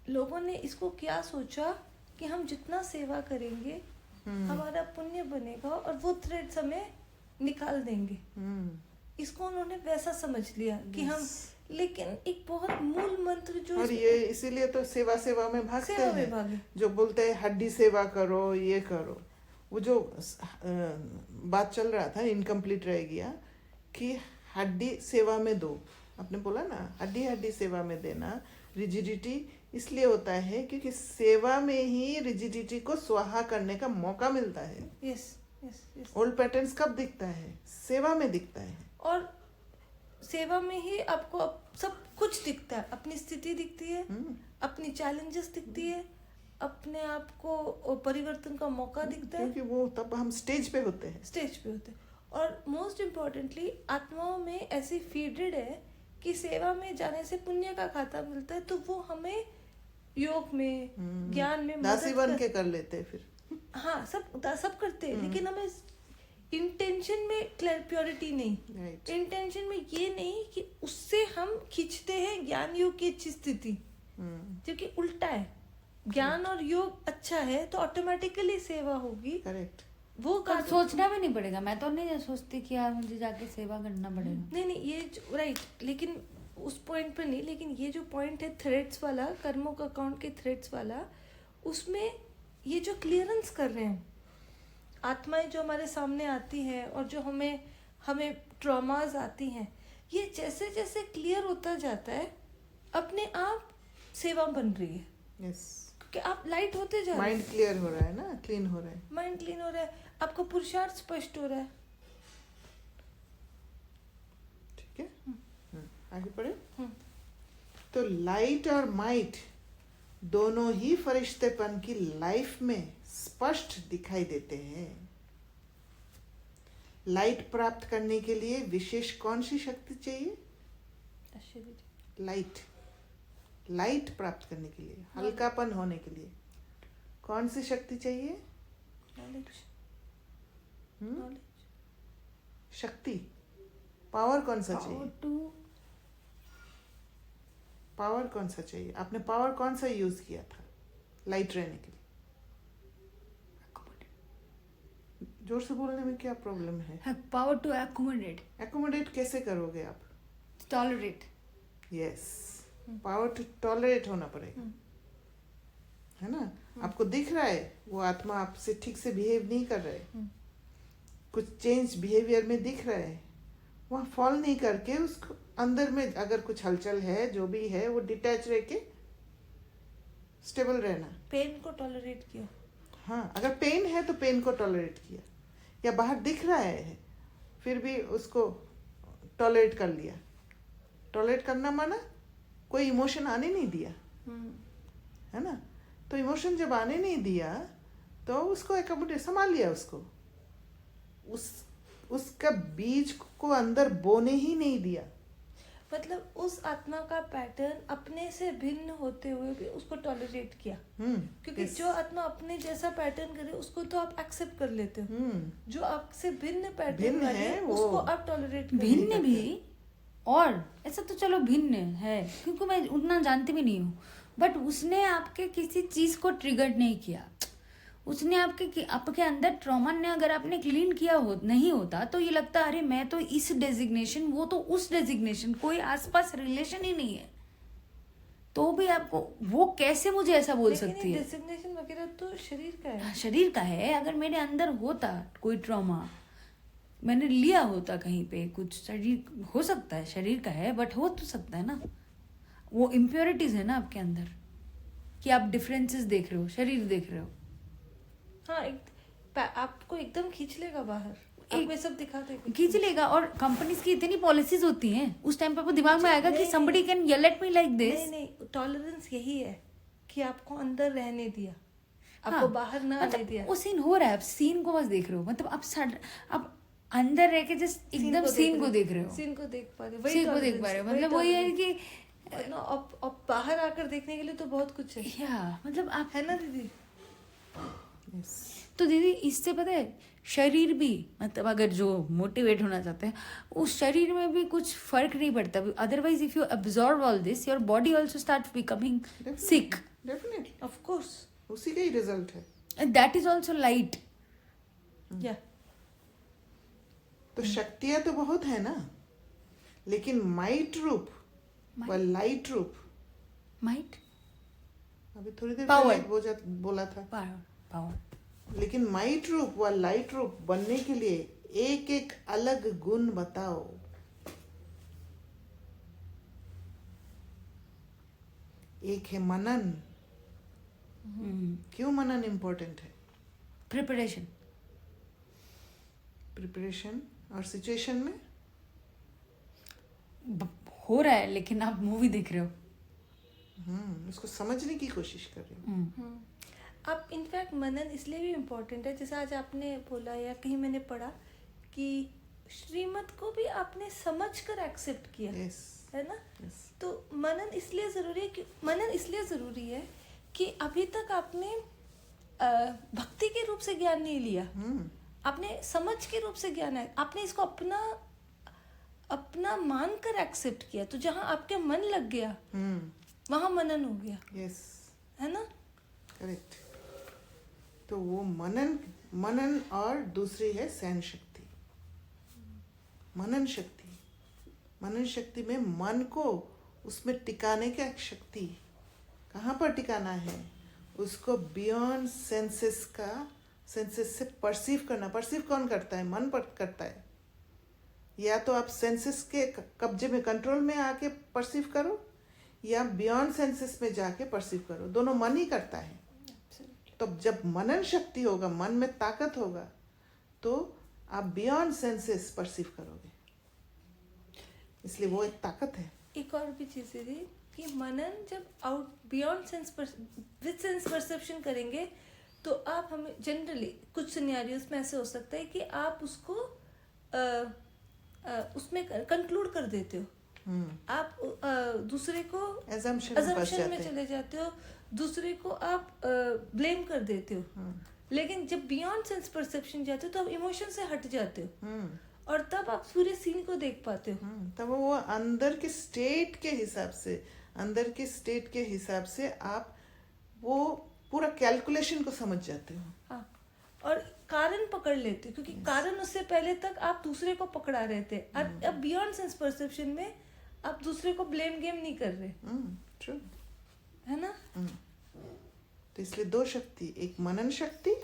लोगों ने इसको क्या सोचा कि हम जितना सेवा करेंगे हमारा पुण्य बनेगा और वो थ्रेड्स हमें निकाल देंगे। इसको उन्होंने वैसा समझ लिया कि हम, लेकिन एक बहुत मूल मंत्र जो, और ये इसीलिए तो सेवा में भागते सेवा में हैं, भागे। जो बोलते हैं हड्डी सेवा करो, ये करो। वो जो बात चल रहा था इनकम्प्लीट रह गया कि हड्डी सेवा में दो। आपने बोला ना हड्डी सेवा में देना। रिजिडिटी इसलिए होता है क्योंकि सेवा में ही रिजिडिटी को स्वाहा करने का मौका मिलता है। Yes yes yes. Old patterns कब दिखता है? सेवा में दिखता है। और सेवा में ही आपको सब कुछ दिखता है, अपनी स्थिति दिखती है, अपनी चैलेंजेस दिखती है, अपने आप को परिवर्तन का मौका दिखता है, क्योंकि वो तब हम स्टेज पे होते हैं। स्टेज पे होते हैं। और मोस्ट इम्पोर्टेंटली आत्माओं में ऐसी फीडेड है कि सेवा में जाने से पुण्य का खाता मिलता है, तो वो हमें योग में, ज्ञान में दासी बन के कर लेते हैं फिर। हाँ, सब करते हैं, लेकिन हमें इंटेंशन में प्योरिटी नहीं। Right. इंटेंशन में ये नहीं कि उससे हम खींचते हैं ज्ञान योग की अच्छी स्थिति, क्योंकि उल्टा है। ज्ञान और योग अच्छा है तो ऑटोमेटिकली सेवा होगी। करेक्ट। वो और सोचना भी नहीं पड़ेगा। मैं तो नहीं सोचती कि यार मुझे जाके सेवा करना पड़ेगा। नहीं, ये राइट, लेकिन उस पॉइंट पे नहीं, लेकिन ये जो पॉइंट है थ्रेड्स वाला, कर्मों का अकाउंट के थ्रेड्स वाला, उसमें ये जो क्लियरेंस कर रहे हैं, आत्माएं जो हमारे सामने आती हैं और जो हमें ट्रॉमाज आती हैं, ये जैसे जैसे क्लियर होता जाता है अपने आप सेवा बन रही है, यस, क्योंकि आप लाइट होते जा रहे माइंड क्लियर हो रहा है ना, क्लीन हो रहा है। हैं, माइंड क्लीन हो रहा है, आपका पुरुषार्थ स्पष्ट हो रहा है। ठीक है, आगे पढ़े। हम्म। तो लाइट और माइट दोनों ही फरिश्तेपन की लाइफ में स्पष्ट दिखाई देते हैं। लाइट प्राप्त करने के लिए विशेष कौन सी शक्ति चाहिए? लाइट प्राप्त करने के लिए, हल्कापन होने के लिए कौन सी शक्ति चाहिए? शक्ति, पावर कौन सा चाहिए? पावर कौन सा चाहिए? आपने पावर कौन सा यूज किया था लाइट रहने के लिए? जोर से बोलने में क्या प्रॉब्लम है? Power to accommodate. एकोमोडेट कैसे करोगे आप? Tolerate. Yes, power to tolerate होना पड़ेगा, है ना? आपको दिख रहा है वो आत्मा आपसे ठीक से बिहेव नहीं कर रहा है, कुछ चेंज बिहेवियर में दिख रहा है, वहाँ फॉल नहीं करके उसको अंदर में अगर कुछ हलचल है, जो भी है, वो डिटैच रह के स्टेबल रहना। पेन को टॉलरेट किया। हाँ, अगर पेन है तो पेन को टॉलरेट किया, या बाहर दिख रहा है फिर भी उसको टॉलरेट कर लिया। टॉलरेट करना माना कोई इमोशन आने नहीं दिया, है ना? तो इमोशन जब आने नहीं दिया तो उसको एकोमोडेट, संभाल लिया उसको, उसका बीज को अंदर बोने ही नहीं दिया। मतलब उस आत्मा का पैटर्न अपने से भिन्न होते हुए भी उसको टॉलरेट किया, क्योंकि जो आत्मा अपने जैसा पैटर्न करे उसको तो आप एक्सेप्ट कर लेते हो, जो आपसे भिन्न पैटर्न है उसको आप टॉलरेट भिन्न भी, और ऐसा तो चलो भिन्न है क्योंकि मैं उतना जानती भी नहीं हूँ, बट उसने आपके किसी चीज को ट्रिगर नहीं किया, उसने आपके अंदर ट्रॉमा ने अगर आपने क्लीन किया नहीं होता तो ये लगता अरे मैं तो इस डेजिग्नेशन, वो तो उस डेजिग्नेशन, कोई आसपास रिलेशन ही नहीं है, तो भी आपको वो कैसे मुझे ऐसा बोल सकती है? डेजिग्नेशन वगैरह तो शरीर का है। शरीर का है, अगर मेरे अंदर होता कोई ट्रॉमा, मैंने लिया होता कहीं पे कुछ, शरीर हो सकता है, शरीर का है बट हो तो सकता है ना, वो इम्प्योरिटीज है ना आपके अंदर, कि आप डिफरेंसेस देख रहे हो, शरीर देख रहे हो। हाँ, आपको एकदम खींच लेगा बाहर, आपको सब दिखा देगा, खींच लेगा। और कंपनीज की इतनी पॉलिसीज होती हैं, उस टाइम पे आपको दिमाग में आएगा कि somebody can yell at me like this। नहीं, टॉलरेंस यही है कि आपको अंदर रहने दिया, आपको बाहर ना आने दिया। वो सीन हो रहा है, आप सीन को बस देख रहे हो, मतलब आप अंदर रह के जस्ट एकदम सीन को देख रहे हो, सीन को देख पा रहे हो, सीन को देख पा रहे हो, मतलब वही है कि अब बाहर आकर देखने के लिए तो बहुत कुछ है, या मतलब आप, है ना दीदी? तो दीदी इससे पता है शरीर भी, मतलब अगर जो मोटिवेट होना चाहते हैं उस शरीर में भी कुछ फर्क नहीं पड़ता, otherwise if you absorb all this your body also start becoming sick. Definitely, of course, उसी का ही रिजल्ट है, and that is also light. या तो शक्तियां तो बहुत है ना, लेकिन माइट रूप व लाइट रूप, माइट अभी थोड़ी देर Power. पहले बोला था, पावर, लेकिन माइट रूप व लाइट रूप बनने के लिए एक एक अलग गुण बताओ। एक है मनन। क्यों मनन इम्पोर्टेंट है? प्रिपरेशन और सिचुएशन में हो रहा है, लेकिन आप मूवी देख रहे हो, उसको समझने की कोशिश कर रही हूँ। आप इनफैक्ट मनन इसलिए भी इम्पोर्टेंट है, जैसे आज आपने बोला या कहीं मैंने पढ़ा कि श्रीमत को भी आपने समझ कर एक्सेप्ट किया, है ना? तो मनन इसलिए ज़रूरी है कि अभी तक आपने भक्ति के रूप से ज्ञान नहीं लिया, आपने समझ के रूप से ज्ञान है, आपने इसको अपना मान कर एक्सेप्ट किया, तो जहाँ आपके मन लग गया वहाँ मनन हो गया, है ना? करेक्ट। तो वो मनन मनन और दूसरी है सहन शक्ति। मनन शक्ति में मन को उसमें टिकाने की एक शक्ति, कहाँ पर टिकाना है, उसको बियॉन्ड सेंसेस से परसीव करना। परसीव कौन करता है? मन पर करता है। या तो आप सेंसेस के कब्जे में, कंट्रोल में आके परसीव करो, या बियॉन्ड सेंसेस में जाके परसीव करो, दोनों मन ही करता है। तो जब मनन शक्ति होगा, मन में ताकत होगा, तो आप बियॉन्ड सेंसेस परसीव करोगे, इसलिए वो एक ताकत है। एक और भी चीज है कि मनन जब out beyond sense with sense perception करेंगे तो आप हमें जनरली कुछ सिनेरियोस में ऐसे हो सकता है कि आप उसको उसमें कंक्लूड कर देते हो। आप दूसरे को assumption में चले जाते हो, दूसरे को आप ब्लेम कर देते हो। लेकिन जब बियॉन्ड सेंस परसेप्शन जाते हो तो आप इमोशन से हट जाते हो और तब आप पूरे सीन को देख पाते हो। तब वो अंदर के स्टेट के हिसाब से आप वो पूरा कैलकुलेशन को समझ जाते हो। हाँ, और कारण पकड़ लेते हो, क्योंकि कारण उससे पहले तक आप दूसरे को पकड़ा रहे थे। अब बियॉन्ड सेंस परसेप्शन में आप दूसरे को ब्लेम गेम नहीं कर रहे। ट्रू है ना? तो इसलिए दो शक्ति, एक मनन शक्ति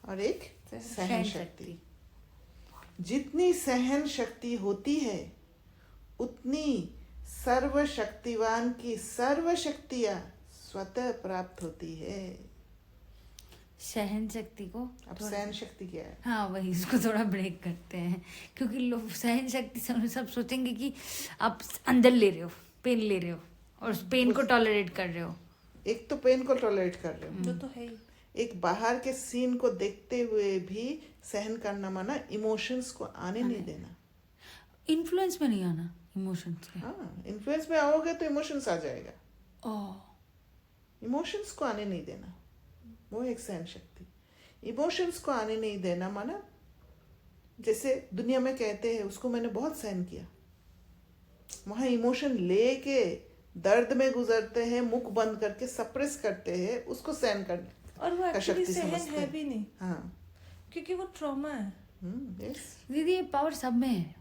और एक सहन शक्ति। जितनी सहन शक्ति होती है उतनी सर्वशक्तिवान की सर्व शक्तियां स्वतः प्राप्त होती है। सहन शक्ति को अब सहन शक्ति क्या है? हाँ वही, इसको थोड़ा ब्रेक करते हैं, क्योंकि लोग सहन शक्ति सब सोचेंगे कि आप अंदर ले रहे हो, पेन ले रहे हो और उस पेन को टॉलरेट कर रहे हो। एक तो पेन को टॉलरेट कर रहे हो, जो तो है ही। एक बाहर के सीन को देखते हुए भी सहन करना माना इमोशंस को आने नहीं देना। इन्फ्लुएंस में नहीं आना इमोशंस के। हाँ, इन्फ्लुएंस में आओगे तो इमोशंस आ जाएगा। ओह, इमोशंस को आने नहीं देना, वो एक सहन शक्ति। इमोशंस को आने नहीं देना माना, जैसे दुनिया में कहते हैं उसको मैंने बहुत सहन किया, वहां इमोशन लेके दर्द में गुजरते हैं, मुख बंद करके सप्रेस करते हैं, उसको सहन करने और वो का एक्चुअली शक्ति सहन समझते है हैं। भी नहीं, हाँ, क्योंकि वो ट्रॉमा है। यस, दीदी ये पावर सब में है।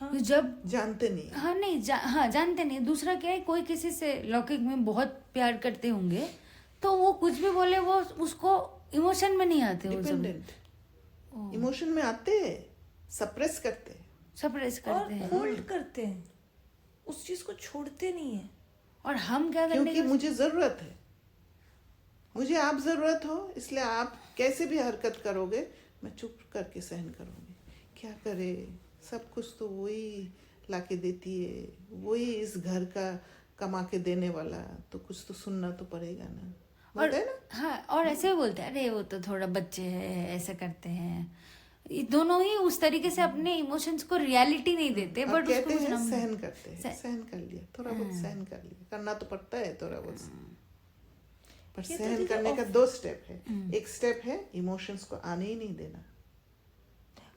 हाँ। जब जानते नहीं। हाँ नहीं जानते नहीं। दूसरा क्या है, कोई किसी से लौकिक में बहुत प्यार करते होंगे तो वो कुछ भी बोले वो उसको इमोशन में नहीं आते, वो सब डिपेंडेंट इमोशन में आते हैं, सप्रेस करते हैं, सप्रेस और करते हैं। होल्ड करते हैं, उस चीज को छोड़ते नहीं है। और हम क्या करने क्योंकि मुझे जरूरत है, मुझे आप जरूरत हो, इसलिए आप कैसे भी हरकत करोगे मैं चुप करके सहन करूंगी। क्या करे, सब कुछ तो वही लाके देती है, वही इस घर का कमा के देने वाला, तो कुछ तो सुनना तो पड़ेगा ना। और बोलते हैं ना, हाँ, और ऐसे भी बोलते हैं अरे वो तो थोड़ा बच्चे हैं, ऐसे करते हैं। ये दोनों ही उस तरीके से अपने इमोशंस को रियलिटी नहीं देते, और बट कहते उसको हैं हम सहन करते हैं, सहन कर लिया, थोड़ा बहुत सहन कर लिया, करना तो पड़ता है थोड़ा बहुत, पर ये तो सहन दीदी करने का दो स्टेप है। एक स्टेप है इमोशंस को आने ही नहीं देना।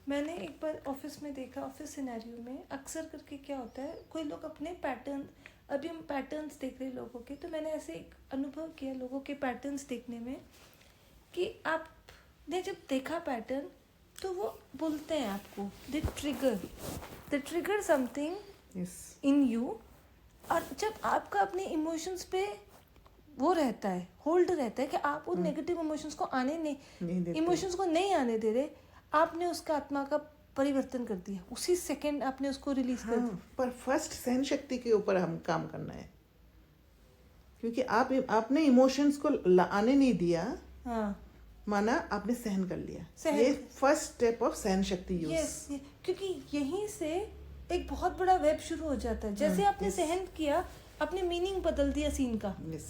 मैंने एक बार ऑफिस में देखा, ऑफिस सिनेरियो में अक्सर करके क्या होता है, कोई लोग अपने पैटर्न, अभी हम पैटर्न्स देख रहे हैं लोगों के, तो मैंने ऐसे एक अनुभव किया लोगों के पैटर्न्स देखने में कि आपने जब देखा पैटर्न तो वो बोलते हैं आपको they trigger something yes, in you. और जब आपका अपने इमोशंस पे वो रहता है, होल्ड रहता है कि आप उन नेगेटिव इमोशंस को आने नहीं देते। इमोशंस को नहीं आने दे रहे, आपने उसका आत्मा का परिवर्तन कर दिया, उसी सेकंड आपने उसको रिलीज कर दिया। पर फर्स्ट सहन शक्ति के ऊपर हम काम करना है, क्योंकि आपने इमोशंस को आने नहीं दिया, हाँ, माना आपने सहन कर लिया। सहन- ये फर्स्ट स्टेप ऑफ सहन शक्ति यूज। यस, क्योंकि यहीं से एक बहुत बड़ा वेब शुरू हो जाता है। जैसे आपने सहन किया, आपने मीनिंग बदल दिया सीन का, यस,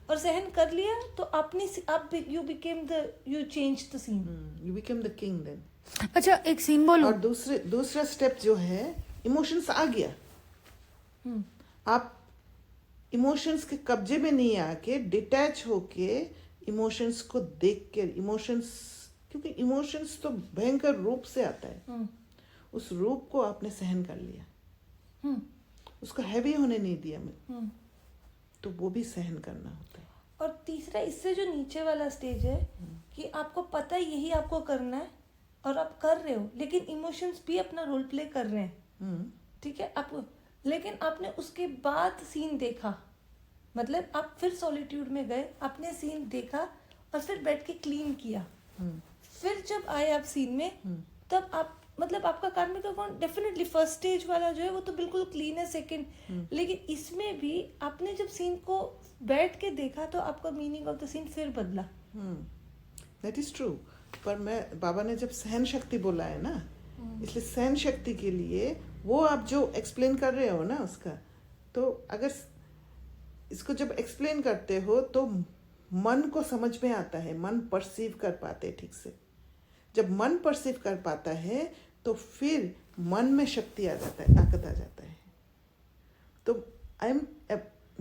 और सहन कर लिया तो आप you change the scene. You become the king then. अच्छा एक सीन बोलूं। और दूसरा स्टेप जो है, इमोशंस आ गया, आप इमोशंस के कब्जे में नहीं आके डिटैच होके इमोशंस को देख के, इमोशंस, क्योंकि इमोशंस तो भयंकर रूप से आता है, उस रूप को आपने सहन कर लिया, उसको हैवी होने नहीं दिया मैं, तो वो भी सहन करना होता है। और तीसरा इससे जो नीचे वाला स्टेज है कि कि आपको पता है यही आपको करना है और आप कर रहे हो, लेकिन इमोशंस भी अपना रोल प्ले कर रहे हैं, ठीक है आप, लेकिन आपने उसके बाद सीन देखा, मतलब आप फिर सॉलिट्यूड में गए, आपने सीन देखा और फिर बैठ के क्लीन किया, फिर जब आए आप सीन में, तब आप मतलब आपका कार्मिक अकाउंट डेफिनेटली फर्स्ट स्टेज वाला जो है वो तो बिल्कुल क्लीन है, सेकंड, लेकिन इसमें भी आपने जब सीन को बैठ के देखा तो आपका मीनिंग ऑफ द सीन फिर बदला। That is true. पर मैं बाबा ने जब सहन शक्ति बोला है ना, इसलिए सहन शक्ति के लिए वो आप जो एक्सप्लेन कर रहे हो ना उसका, तो अगर इसको जब एक्सप्लेन करते हो तो मन को समझ में आता है, मन परसीव कर पाते हैं ठीक से। जब मन परसीव कर पाता है तो फिर मन में शक्ति आ जाता है, ताकत आ जाता है। तो I am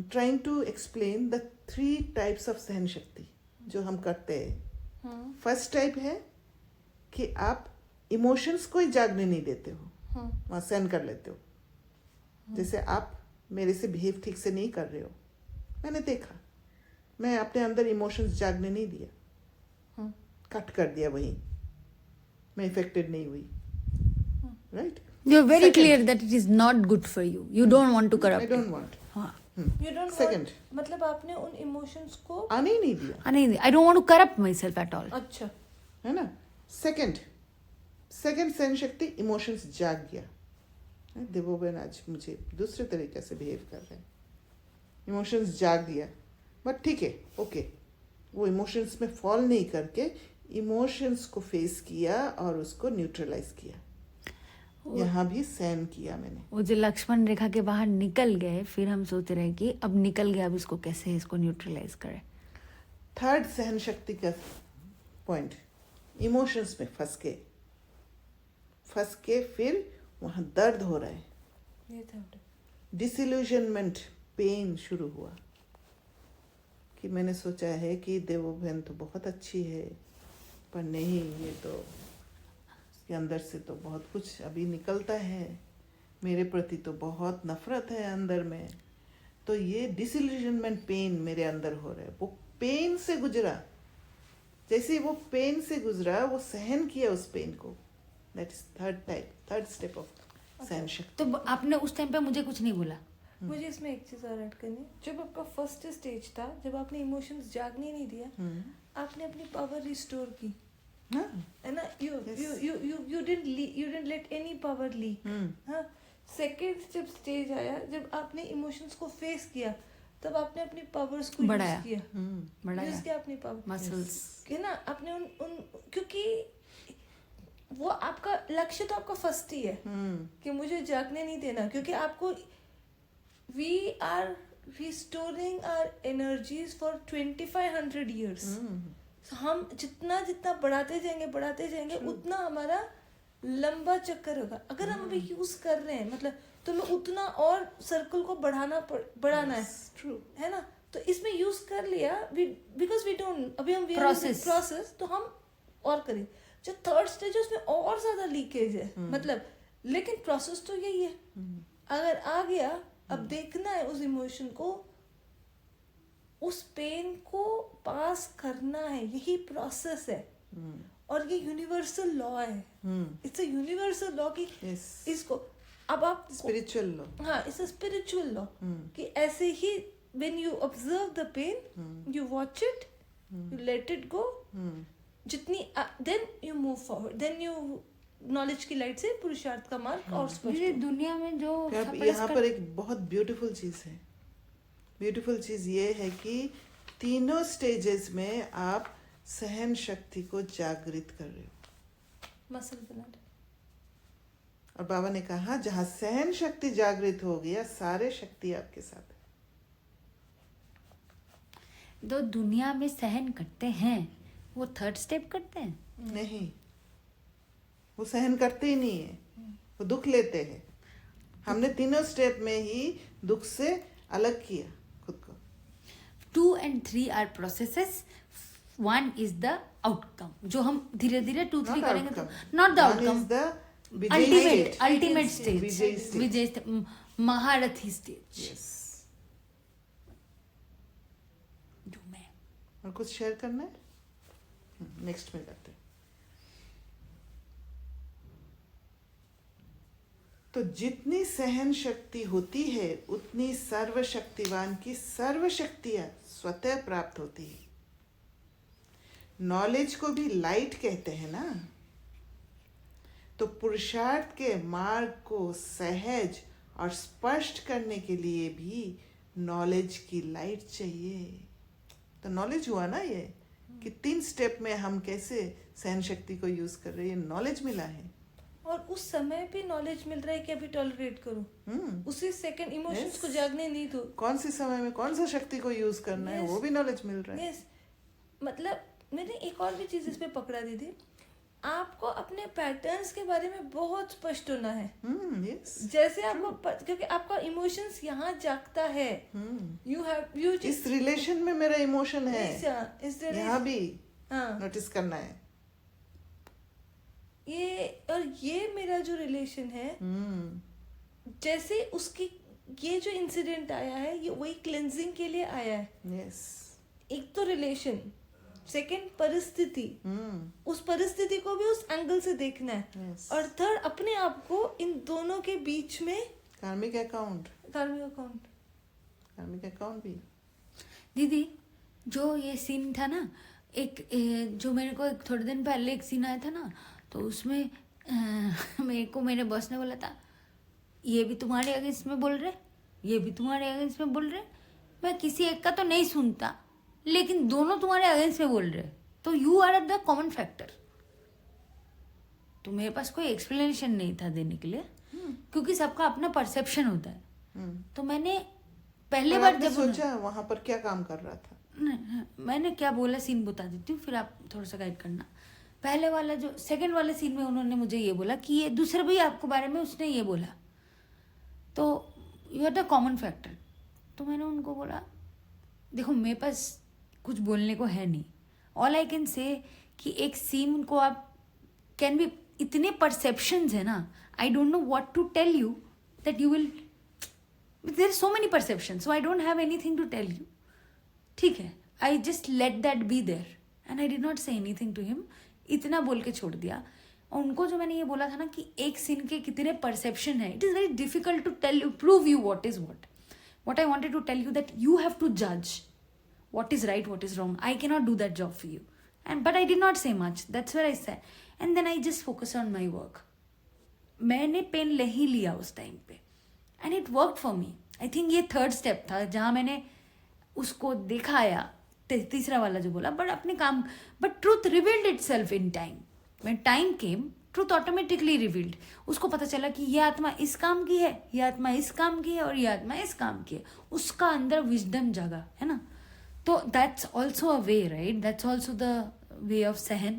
trying to explain the 3 types of सहन शक्ति जो हम करते हैं। फर्स्ट टाइप है कि आप इमोशंस को ही जागने नहीं देते हो, वहाँ सहन कर लेते हो। जैसे आप मेरे से बिहेव ठीक से नहीं कर रहे हो, मैंने देखा, मैं अपने अंदर इमोशंस जागने नहीं दिया, कट कर दिया वहीं, मैं इफेक्टेड नहीं हुई, right? You're very clear that it is not good for you. You don't want to corrupt I it. don't want. हाँ. You don't Second. want, मतलब आपने उन इमोशंस को, आने ही नहीं दिया, हाँ, नहीं, I don't want to corrupt myself at all. अच्छा, है ना? सेकंड सहन शक्ति, इमोशंस जाग गया। देवोबेन आज मुझे दूसरे तरीके से बिहेव कर रहे हैं, इमोशंस जाग गया, बट ठीक है, ओके, वो इमोशंस में फॉल नहीं करके इमोशंस को फेस किया और उसको न्यूट्रलाइज किया। यहाँ भी सहन किया मैंने। वो जो लक्ष्मण रेखा के बाहर निकल गए, फिर हम सोच रहे हैं कि अब निकल गया, अब इसको कैसे इसको न्यूट्रलाइज करें। थर्ड सहन शक्ति का पॉइंट, इमोशंस में फंस के फिर वहाँ दर्द हो रहा है, ये था। डिसिल्यूजनमेंट, पेन शुरू हुआ कि मैंने सोचा है कि देवो बहन तो बहुत अच्छी है, पर नहीं, ये तो उसके अंदर से तो बहुत कुछ अभी निकलता है, मेरे प्रति तो बहुत नफरत है अंदर में। तो ये डिसिल्यूजनमेंट पेन मेरे अंदर हो रहा है। वो पेन से गुजरा, जैसे वो पेन से गुजरा, वो सहन किया उस पेन को। That is third step of सहन शक्ति। तो आपने उस टाइम पे मुझे कुछ नहीं बोला। मुझे इसमें एक चीज और ऐड करनी, जब आपका फर्स्ट स्टेज था, जब आपने इमोशंस जागने नहीं दिया, आपने अपनी पावर रिस्टोर की, है ना? You didn't let any power leak. हाँ, सेकेंड जब स्टेज आया, जब आपने इमोशंस को फेस किया, तब आपने अपनी पावर्स को बढ़ाया, यूज किया, बढ़ाया, यूज किया अपनी पावर, मसल्स, है ना? आपने उन क्योंकि वो आपका लक्ष्य तो आपका फर्स्ट ही है कि मुझे जागने नहीं देना, क्योंकि आपको we are restoring our energies for 2500 years. हम जितना जितना बढ़ाते जाएंगे उतना हमारा लंबा चक्कर होगा। अगर हम अभी यूज कर रहे हैं, मतलब तो हमें उतना और सर्कल को बढ़ाना है ना? तो इसमें यूज कर लिया, बिकॉज वी डोंट, अभी हम प्रोसेस तो हम और करें। जो थर्ड स्टेज है उसमें और ज्यादा लीकेज है, मतलब, लेकिन प्रोसेस तो यही है। अगर आ गया, अब देखना है उस इमोशन को, उस पेन को पास करना है, यही प्रोसेस है। और ये यूनिवर्सल लॉ है, इट्स अ यूनिवर्सल लॉ कि इसको अब आप स्पिरिचुअल लॉ, हाँ, इट्स अ स्पिरिचुअल लॉ कि ऐसे ही when you observe the pain, you watch it, you let it go, जितनी then you move forward, then you knowledge की लाइट से पुरुषार्थ का मार्ग और स्पष्ट। दुनिया में जो यहाँ पर एक बहुत ब्यूटीफुल चीज है। ब्यूटीफुल चीज ये है कि तीनों स्टेजेस में आप सहन शक्ति को जागृत कर रहे हो, मसल बना रहे। और बाबा ने कहा जहां सहन शक्ति जागृत हो गया, सारे शक्ति आपके साथ है। जो दुनिया में सहन करते हैं वो थर्ड स्टेप करते हैं, नहीं, वो सहन करते ही नहीं है, वो दुख लेते हैं। हमने तीनों स्टेप में ही दुख से अलग किया खुद को। 2 and 3 are processes, 1 is the outcome, जो हम धीरे धीरे 2, 3 करेंगे तो not the outcome, ultimate stage, Vijay stage, महारथी stage। Yes. जो मैं और कुछ शेयर करना है? नेक्स्ट में करते हैं। तो जितनी सहन शक्ति होती है उतनी सर्वशक्तिवान की सर्व शक्तियां स्वतः प्राप्त होती है। नॉलेज को भी लाइट कहते हैं ना, तो पुरुषार्थ के मार्ग को सहज और स्पष्ट करने के लिए भी नॉलेज की लाइट चाहिए। तो नॉलेज हुआ ना ये कि 3 स्टेप में हम कैसे सहन शक्ति को यूज कर रहे हैं, नॉलेज मिला है। और उस समय भी नॉलेज मिल रहा है कि अभी टॉलरेट करूं, उसी सेकंड इमोशंस Yes. को जागने नहीं दो। कौन सी समय में कौन सा शक्ति को यूज करना है, Yes. वो भी नॉलेज मिल रहा है। यस, मतलब मैंने एक और भी चीज इसमें पकड़ा दी थी, आपको अपने पैटर्न्स के बारे में बहुत स्पष्ट होना है। यस, जैसे आपको क्योंकि आपका इमोशंस यहाँ जागता है, यू इस रिलेशन में मेरा इमोशन है, यहाँ भी हाँ, नोटिस करना है। ये मेरा जो रिलेशन है, जैसे उसकी ये जो इंसिडेंट आया है, ये वही क्लेंजिंग के लिए आया है। यस, एक तो रिलेशन, सेकंड परिस्थिति, उस परिस्थिति को भी उस एंगल से देखना है, Yes. और थर्ड अपने आप को इन दोनों के बीच में कार्मिक अकाउंट, कार्मिक अकाउंट भी। दीदी जो ये सीन था ना, जो मेरे को थोड़े दिन पहले एक सीन आया था ना, तो उसमें मेरे को मेरे बॉस ने बोला था, ये भी तुम्हारे अगेंस्ट में बोल रहे, ये भी तुम्हारे अगेंस्ट में बोल रहे, मैं किसी एक का तो नहीं सुनता, लेकिन दोनों तुम्हारे अगेंस्ट में बोल रहे, तो you are at the common factor. तो मेरे पास कोई एक्सप्लेनेशन नहीं था देने के लिए, क्योंकि सबका अपना परसेप्शन होता है। तो मैंने पहले बार जब सोचा वहां पर क्या काम कर रहा था, मैंने क्या बोला, सीन बता देती हूँ, फिर आप थोड़ा सा गाइड करना। पहले वाला जो सेकंड वाले सीन में उन्होंने मुझे ये बोला कि ये दूसरे भी आपको बारे में उसने ये बोला, तो you are the common factor. तो मैंने उनको बोला, देखो मेरे पास कुछ बोलने को है नहीं, ऑल आई कैन से कि एक सीन को आप कैन बी, इतने परसेप्शंस है ना, I don't know what to tell you that you will, there are so many perceptions, so I don't have anything to tell you. ठीक है, I just let that be there and I did not say anything to him, इतना बोल के छोड़ दिया। और उनको जो मैंने ये बोला था ना कि एक सीन के कितने परसेप्शन है, it is very difficult to tell you, prove you what is what I wanted to tell you that you have to जज what is right, what is wrong. I cannot do that job for you. But I did not say much. That's where I said. And then I just focus on my work. मैंने pen ले ही लिया उस time पे. And it worked for me. I think ये third step था जहाँ मैंने उसको दिखाया, तीसरा वाला जो बोला, बट अपने काम, but truth revealed itself in time. When time came, truth automatically revealed. उसको पता चला कि ये आत्मा इस काम की है, ये आत्मा इस काम की है, और ये आत्मा इस काम की है. उसका अंदर विजडम जागा, है ना. So that's also a way, right? That's also the way of Sahan.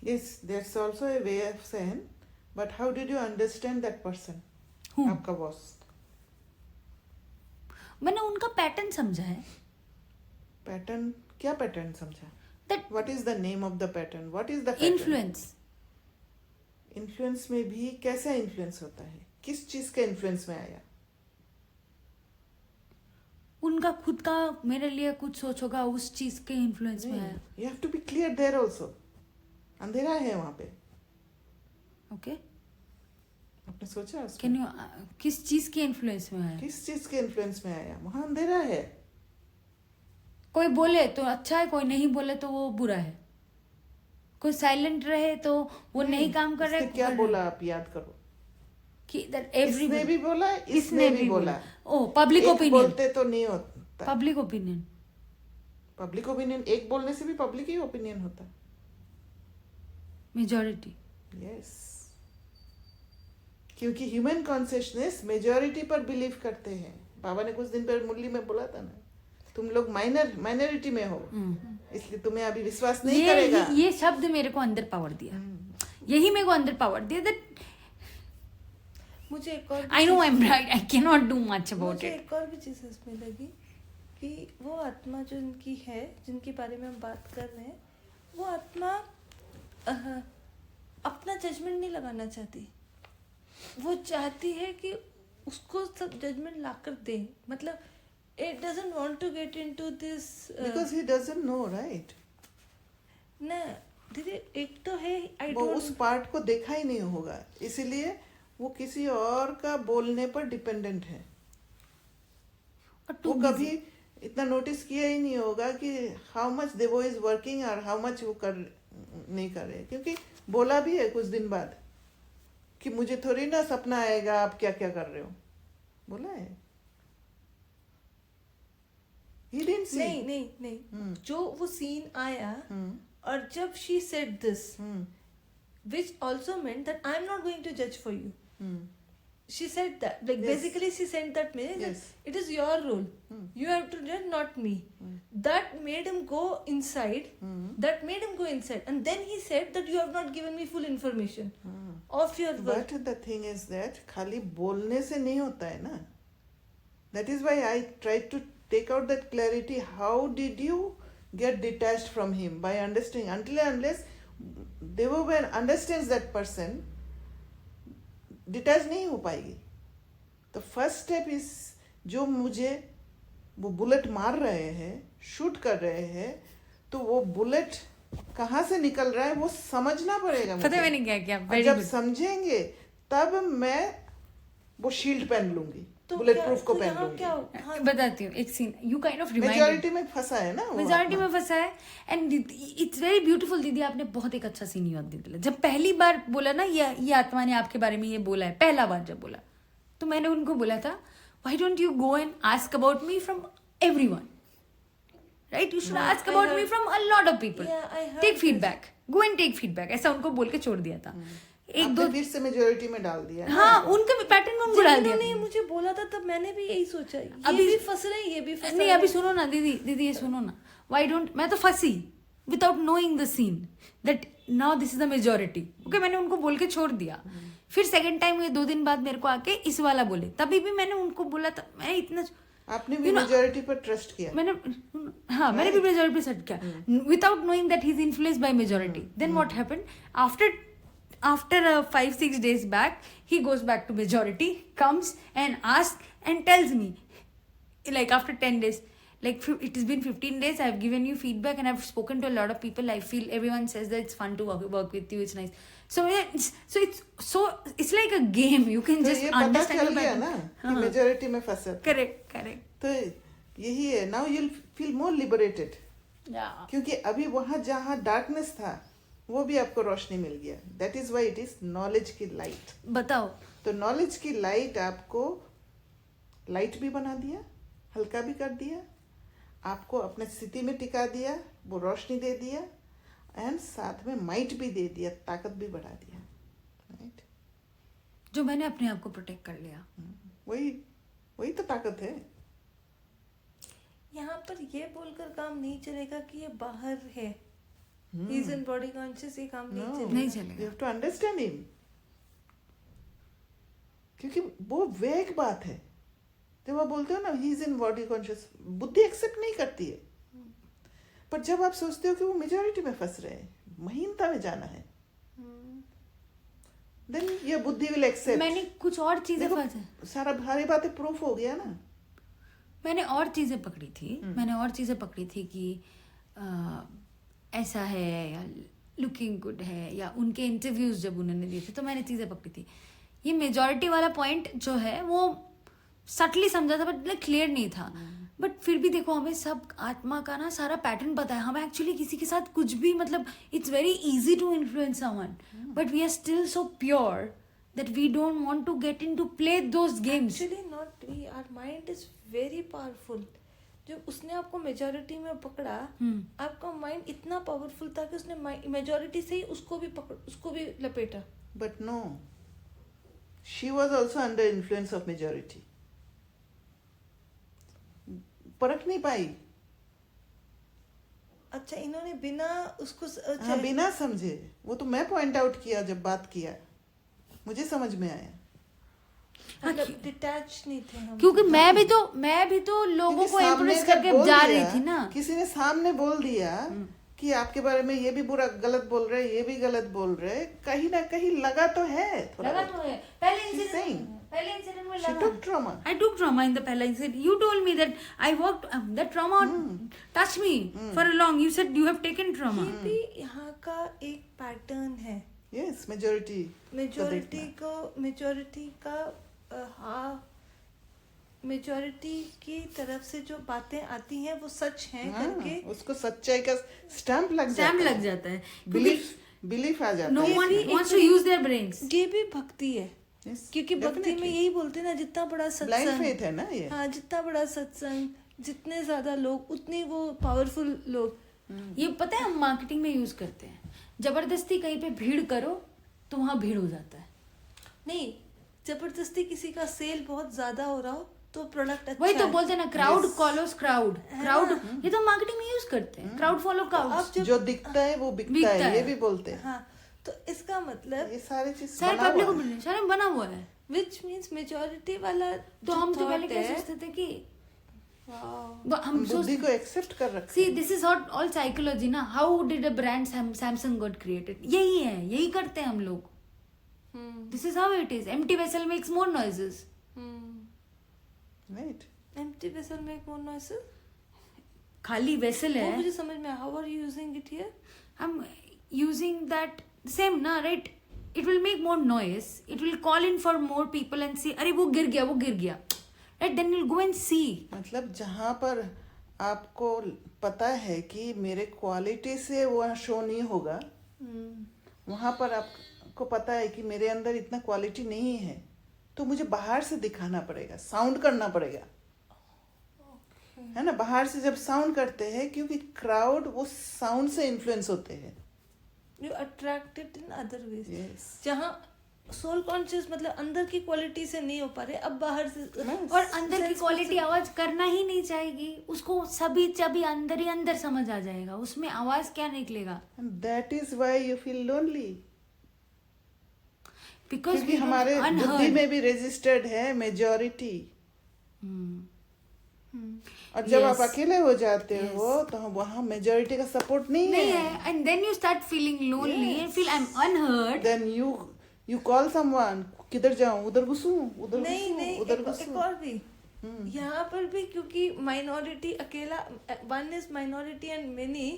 Yes, that's also a way of Sahan. But how did you understand that person? Who? आपका बॉस. मैंने उनका पैटर्न समझा है. पैटर्न, क्या pattern समझा? That What is the name of the pattern? What is the pattern? influence. Influence में भी कैसा इन्फ्लुएंस होता है? किस चीज का इन्फ्लुएंस में आया? उनका खुद का मेरे लिए कुछ सोच होगा, उस चीज के इन्फ्लुएंस में आया. You have to be clear there also. अंधेरा है वहाँ पे. Okay. आपने सोचा उसमें? Can you किस चीज के इन्फ्लुएंस में आया? किस चीज के इन्फ्लुएंस में आया? वहाँ अंधेरा है. कोई बोले तो अच्छा है, कोई नहीं बोले तो वो बुरा है. कोई साइलेंट रहे तो वो नहीं काम कर रहा है. क्या बोला आप याद करो. कि that इसने भी बोला, इसने भी बोला. ओ, पब्लिक ओपिनियन. बोलते तो नहीं होता. Public opinion. पब्लिक ओपिनियन एक बोलने से भी पब्लिक ही ओपिनियन होता. मेजॉरिटी. यस. क्योंकि ह्यूमन कॉन्शियसनेस मेजॉरिटी पर बिलीव करते हैं. बाबा ने कुछ दिन पहले मुरली में बोला था ना, तुम लोग माइनॉरिटी में हो, इसलिए तुम्हें अभी विश्वास नहीं करेगा. ये शब्द मेरे को अंदर पावर दिया. यही मेरे को अंदर पावर दिया दैट मुझे एक और I know I'm right. I cannot do much about मुझे it. एक और भी चीज़ इसमें लगी कि वो आत्मा जो इनकी है, जिनके बारे में हम बात कर रहे हैं, वो आत्मा अपना जजमेंट नहीं लगाना चाहती. वो चाहती है कि उसको सब जजमेंट लाकर दे. मतलब it doesn't want to get into this Because he doesn't know, right? ना दीदी, एक तो है आई वो डोंट, उस पार्ट को देखा ही नहीं होगा, इसीलिए वो किसी और का बोलने पर डिपेंडेंट है। और वो टू कभी इतना नोटिस किया ही नहीं होगा कि हाउ मच देवो इज वर्किंग और हाउ मच वो कर नहीं कर रहे, क्योंकि बोला भी है कुछ दिन बाद कि मुझे थोड़ी ना सपना आएगा आप क्या क्या कर रहे हो, बोला है। He didn't see. नहीं नहीं नहीं, जो वो सीन आया हम्म, और जब she said this, hmm, which also meant that I'm not going to judge for you. Hmm, She said that, like Yes. basically she sent that message Yes. that it is your role. Hmm. You have to judge, not me. That made him go inside. Hmm, That made him go inside, and then he said that you have not given me full information hmm. of your work. But the thing is that खाली बोलने से नहीं होता है ना। That is why I tried to take out that clarity. How did you get detached from him? By understanding. Until and unless Devoban understands that person, detach नहीं हो पाएगी। तो फर्स्ट स्टेप इज, जो मुझे वो बुलेट मार रहे हैं, शूट कर रहे हैं, तो वो बुलेट कहाँ से निकल रहा है वो समझना पड़ेगा मुझे। पता है मैंने क्या किया? और Very जब good. समझेंगे तब मैं वो शील्ड पहन लूंगी, तो बुलेट क्या- प्रूफ को तो पहन यहाँ लूंगी। क्या, हाँ, बताती हूँ एक scene, you kind of majority में फंसा है ना वो मेजॉरिटी आत्मा। में फंसा है। एंड इट्स वेरी ब्यूटीफुल दीदी, आपने बहुत एक अच्छा सीन याद दिला। जब पहली बार बोला ना ये आत्मा ने आपके बारे में ये बोला है, पहला बार जब बोला, तो मैंने उनको बोला था, why don't you go and ask about me from everyone, right? You should ask I about me heard- from a lot of people, Yeah, I heard take this. Feedback, go and take feedback, ऐसा उनको बोल के छोड़ दिया था। एक आपने दो, फिर से मेजॉरिटी में डाल दिया। हाँ, उनके पैटर्न में उनको जब डाल दिया। उन्होंने मुझे बोला था तब मैंने भी यही सोचा, ये अभी- भी फंस रहे हैं, ये भी फंस नहीं, रहे अभी हैं। सुनो ना दीदी ये सुनो ना, व्हाई डोंट, मैं तो फंसी without knowing the seen that now this is the majority. Okay, मैंने उनको बोल के छोड़ दिया। फिर सेकंड टाइम ये 2 दिन बाद मेरे को आके इस वाला बोले, तभी भी मैंने उनको बोला था, मैं इतना, आपने भी मेजॉरिटी पर ट्रस्ट किया। मैंने, हाँ, मैंने भी मेजोरिटी पे सेट किया without knowing that he is influenced by majority. Then what happened after 5-6 days back, he goes back to majority, comes and asks and tells me, like after 10 days, like it has been 15 days, I've given you feedback and I've spoken to a lot of people, I feel everyone says that it's fun to work with you, it's nice. So it's like a game, you can तो just ये पता understand चल the गया pattern. ना कि majority में फंसे। correct तो यही है, now you feel more liberated, yeah. क्योंकि अभी वहां जहां डार्कनेस था वो भी आपको रोशनी मिल गया। That is why it is knowledge की लाइट। बताओ, तो नॉलेज की लाइट आपको लाइट भी बना दिया, हल्का भी कर दिया, आपको अपने स्थिति में टिका दिया, वो रोशनी दे दिया, एंड साथ में माइट भी दे दिया, ताकत भी बढ़ा दिया, राइट? जो मैंने अपने आप को प्रोटेक्ट कर लिया। वही तो ताकत है। यहाँ पर ये बोलकर काम नहीं चलेगा कि ये बाहर है, he is in body conscious, ये काम नहीं No. चलेगा। नहीं चलेगा। You have to understand him. क्योंकि वो वेग बात है। जब आप बोलते हो ना he is in body conscious, बुद्धि एक्सेप्ट नहीं करती है। पर जब आप सोचते हो कि वो मेजॉरिटी में फंस रहे हैं, महीनता में जाना है, देन ये बुद्धि विल एक्सेप्ट। मैंने कुछ और चीजें सारा भारी बातें प्रूफ हो गया ना। मैंने और चीजें पकड़ी थी, मैंने और चीजें पकड़ी थी कि ऐसा है या लुकिंग गुड है, या उनके इंटरव्यूज जब उन्होंने दिए थे तो मैंने चीजें पकड़ी थी। ये मेजॉरिटी वाला पॉइंट जो है वो सटली समझा था, बट क्लियर नहीं था। बट फिर भी देखो, हमें सब आत्मा का ना सारा पैटर्न पता है। हमें एक्चुअली किसी के साथ कुछ भी, मतलब it's very easy to influence someone, but we are still so pure that we don't want to get into play those games. Actually not we, our mind is very powerful. जब उसने आपको majority में पकड़ा, आपका mind इतना powerful था कि उसने मेजॉरिटी से ही उसको भी लपेटा। But no, she was also under influence of majority. परख नहीं पाई। अच्छा, इन्होंने बिना उसको हाँ, बिना समझे। वो तो मैं पॉइंट आउट किया जब बात किया, मुझे समझ में आया। मतलब डिटैच नहीं थे हम। क्योंकि मैं भी तो लोगों क्योंकि को सामने इम्प्रेस जब करके बोल जा दिया, रही थी ना। किसी ने सामने बोल दिया कि आपके बारे में ये भी बुरा गलत बोल रहे, ये भी गलत बोल रहे, कहीं ना कहीं लगा तो है थोड़ा लगा बहुत। तो है पहले She's saying. इंसिडेंट में She लगा took trauma. I took trauma in the Pehla incident. You told me that I worked, that trauma touched me for a long. You said you have taken trauma. ये भी यहाँ का एक pattern है. Yes, majority. Majority का हाँ, majority की तरफ से जो बातें आती हैं वो सच हैं करके उसको सच्चाई का स्टैम्प लग जाता है बिलीफ आ जाता No है। one wants to use their brains. ये भी भक्ति है. Yes, क्योंकि भक्ति में definitely. यही बोलते हैं ना, जितना बड़ा Blind सत्संग, faith है ना ये। हाँ, जितना बड़ा सत्संग, जितने ज्यादा लोग उतनी वो पावरफुल लोग. ये पता है हम मार्केटिंग में यूज करते हैं. जबरदस्ती कहीं पे भीड़ करो तो वहां भीड़ हो जाता है. नहीं, जबरदस्ती किसी का सेल बहुत ज्यादा हो रहा हो तो प्रोडक्ट अच्छा वही तो है. बोलते हैं ना, क्राउड फॉलोज क्राउड. ये तो मार्केटिंग में यूज करते हैं. Crowd follow crowd. अब जब जो दिखता है वो बिकता है, ये भी बोलते हैं। हाँ, तो इसका मतलब ये सारी चीज सारे बना पब्लिक हुआ को है। सारे बना हुआ है. विच मीन्स मेजोरिटी वाला तो हम तो पहले thought क्या है, सोचते थे कि वाह, हम बुद्धि सोचते को एक्सेप्ट कर रखा सी दिस इज ऑल साइकोलॉजी ना. How did a brand Samsung got created. यही है, यही करते हैं हम लोग. This is how it is. Empty vessel makes more noises. Right. Empty vessel make more noises. खाली वेसल वो है. मुझे समझ में. How are you using it here? I'm using that same na, right? It will make more noise. It will call in for more people and see, अरे वो गिर गया, right? Then you'll go and see. मतलब जहाँ पर आपको पता है कि मेरे क्वालिटी से वो शो नहीं होगा, वहां पर आपको पता है कि मेरे अंदर इतना क्वालिटी नहीं है, तो मुझे बाहर से दिखाना पड़ेगा, साउंड करना पड़ेगा, है ना? बाहर से जब साउंड करते हैं, क्योंकि क्राउड वो साउंड से इन्फ्लुएंस होते हैं. You attracted in other ways. Yes. जहाँ सोल कॉन्शियस मतलब अंदर की क्वालिटी से नहीं हो पा रहे, अब बाहर से. और अंदर की क्वालिटी आवाज करना ही नहीं चाहेगी. उसको सभी अंदर ही अंदर समझ आ जाएगा. उसमें आवाज क्या निकलेगा? That is why you feel lonely. Because क्योंकि हमारे बुद्धि में भी रजिस्टर्ड है मेजॉरिटी. और जब आप अकेले हो जाते हो तो वहाँ मेजॉरिटी का सपोर्ट नहीं है. And then you start feeling lonely and feel I am unheard. Then you call someone, किधर जाऊं, उधर घुसूं, उधर नहीं, उधर एक घुसूं. और भी यहाँ पर भी, क्योंकि माइनॉरिटी अकेला, one is minority and many,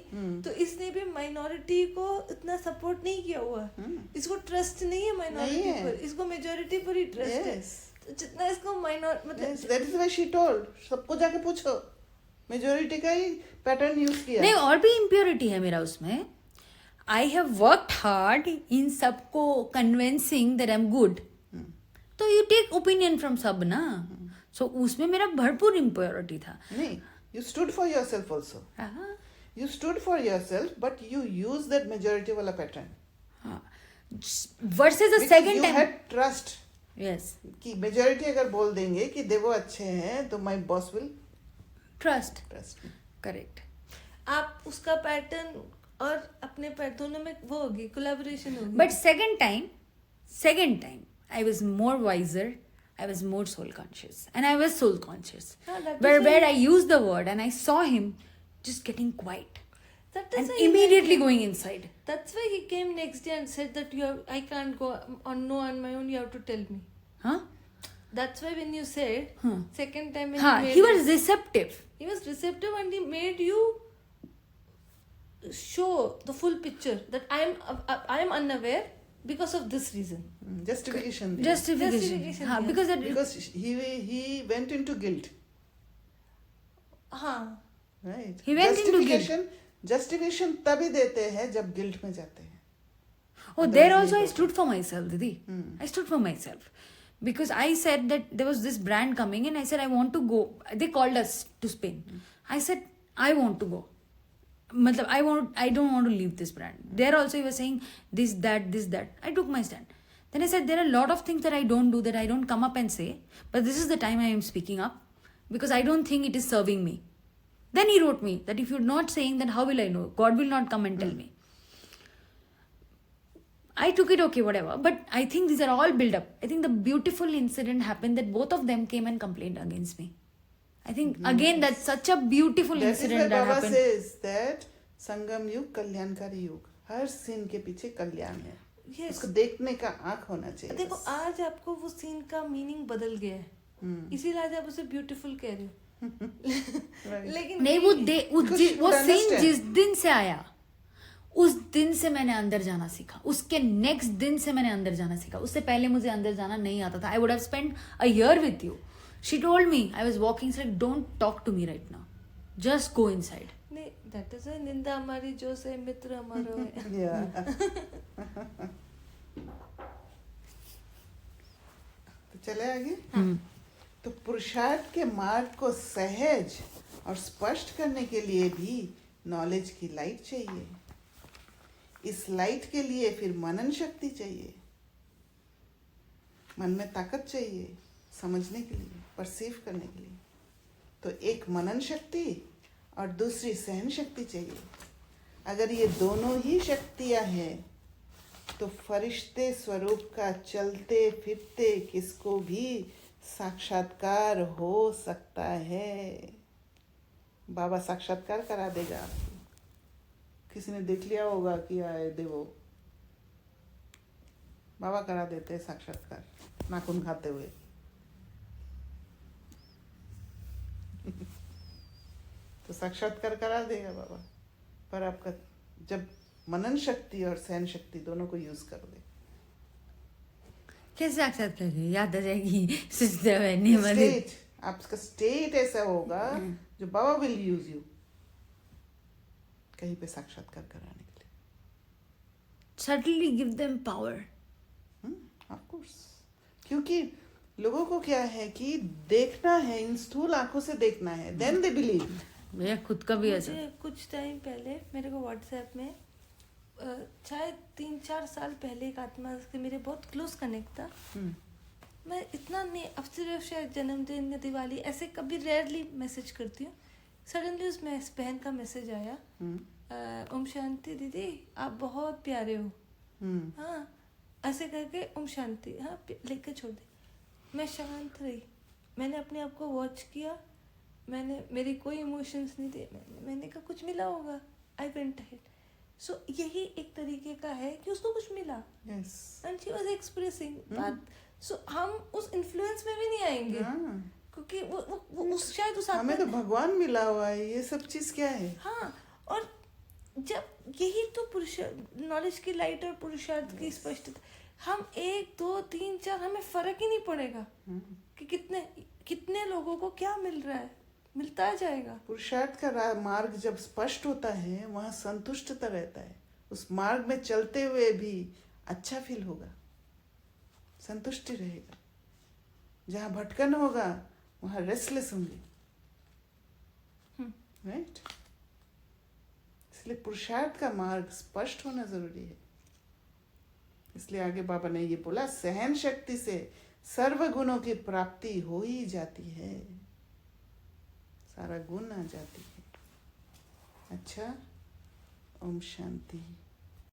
तो इसने भी माइनॉरिटी को इतना सपोर्ट नहीं किया हुआ. इसको ट्रस्ट नहीं है माइनॉरिटी पर, इसको मेजॉरिटी पर ही ट्रस्ट है. तो जितना इसको मतलब that is why she told, सबको जाके पूछो, मेजॉरिटी का ही पैटर्न यूज किया. नहीं, और भी इम्प्योरिटी है मेरा उसमें. I have worked hard in सबको convincing that I am good. तो यू टेक ओपिनियन फ्रॉम सब ना. सो उसमें मेरा भरपूर इम्प्योरिटी था. नहीं, you stood for yourself also. You stood for yourself, but you used that majority वाला pattern. Versus the Because second you time. had trust. Yes. कि majority अगर बोल देंगे कि देवो अच्छे हैं, तो my boss will Trust. trust me. Correct. आप उसका पैटर्न और अपने दोनों में वो होगी, कोलैबोरेशन होगी. But second time, I was more wiser. I was more soul conscious, and I was soul conscious. Yeah, that is where I used the word, and I saw him just getting quiet That is and why he immediately went- going inside. That's why he came next day and said that I can't go on my own. You have to tell me. Huh? That's why when you said second time when Huh? he made He was receptive. he was receptive and he made you show the full picture that I am unaware because of this reason. Justification दिया. Justification. हाँ, yeah. because that Because he went into guilt. हाँ. Right. He went into Justification तभी देते हैं जब guilt में जाते हैं. Oh, there also I stood for myself, Didi. I stood for myself. Because I said that there was this brand coming and I said, I want to go. They called us to Spain. I said, I want to go. Matlab, I don't want to leave this brand. There also he was saying this, that. I took my stand. Then I said, there are a lot of things that I don't do, that I don't come up and say. But this is the time I am speaking up. Because I don't think it is serving me. Then he wrote me that if you're not saying, then how will I know? God will not come and tell me. I took it okay, whatever. But I think these are all built up. I think the beautiful incident happened that both of them came and complained against me. I think again that's such a beautiful That is incident why that Baba happened. says that संगम युग कल्याणकारी युग, हर scene के पीछे कल्याण है। Yes. उसको देखने का आंख होना चाहिए। देखो बस। आज आपको वो सीन का मीनिंग बदल गया है, इसीलिए आज आप उसे ब्यूटीफुल कह रहे हो। लेकिन नहीं, Because वो should सीन understand. जिस दिन से आया उस दिन से मैंने अंदर जाना सीखा, उसके नेक्स्ट दिन से मैंने अंदर जाना सीखा। उससे पहले मुझे अंदर जाना नहीं आता था। I would have spent a year with you. She told me, I was walking, like don't talk to me right now, just go inside. नहीं, दैट इज निंदा हमारी जो से मित्र हमारो है। Yeah. तो चले आगे। तो पुरुषार्थ के मार्ग को सहज और स्पष्ट करने के लिए भी नॉलेज की लाइट चाहिए। इस लाइट के लिए फिर मनन शक्ति चाहिए, मन में ताकत चाहिए समझने के लिए, परसीव करने के लिए। तो एक मनन शक्ति और दूसरी सहन शक्ति चाहिए। अगर ये दोनों ही शक्तियां हैं तो फरिश्ते स्वरूप का चलते फिरते किसको भी साक्षात्कार हो सकता है। बाबा साक्षात्कार करा देगा आपको। किसी ने देख लिया होगा कि आए देवो, बाबा करा देते हैं साक्षात्कार नाखून खाते हुए। तो साक्षात्कार करा देगा बाबा, पर आपका जब मनन शक्ति और सहन शक्ति दोनों को यूज करोगे। कैसे साक्षात करके याद आ जाएगी सिस्टर बहनी वाली। स्टेट, आपका स्टेट ऐसा होगा जो बाबा विल यूज यू कहीं पे साक्षात्कार कराने के लिए। Suddenly give them power. Of course, क्योंकि लोगों को क्या है कि देखना है, इन स्थूल आंखों से देखना है, देन दे बिलीव। भैया खुद का भी ऐसा। मुझे कुछ टाइम पहले मेरे को व्हाट्सएप में शायद 3-4 साल पहले एक आत्मा से मेरे बहुत क्लोज कनेक्ट था। मैं इतना नहीं, अब सिर्फ शायद जन्मदिन या दिवाली ऐसे कभी रेयरली मैसेज करती हूँ। सडनली उस बहन का मैसेज आया, ओम शांति दीदी आप बहुत प्यारे हो। हाँ ऐसे करके ओम शांति, हाँ लेकर छोड़ दी। मैं शांत रही, मैंने अपने आप को वॉच किया, मेरी कोई इमोशंस नहीं थे। मैंने कहा कुछ मिला होगा, आई वेंट अहेड। सो यही एक तरीके का है कि उसको कुछ मिला, एंड शी वाज एक्सप्रेसिंग बात। सो हम उस इन्फ्लुएंस में भी नहीं आएंगे, क्योंकि वो उस शायद उस हमें तो भगवान मिला हुआ है, ये सब चीज क्या है। हाँ, और जब यही तो पुरुष नॉलेज की लाइट और पुरुषार्थ की स्पष्टता, हम 1 2 3 4 हमें फर्क ही नहीं पड़ेगा कि कितने लोगों को क्या मिल रहा है, मिलता जाएगा। पुरुषार्थ का मार्ग जब स्पष्ट होता है वहाँ संतुष्टता रहता है। उस मार्ग में चलते हुए भी अच्छा फील होगा, संतुष्टि रहेगा। जहाँ भटकन होगा वहाँ रेस्टलेस होंगे, राइट। इसलिए पुरुषार्थ का मार्ग स्पष्ट होना जरूरी है। इसलिए आगे बाबा ने ये बोला, सहन शक्ति से सर्व गुणों की प्राप्ति हो ही जाती है, सारा गुण आ जाती है। अच्छा, ओम शांति।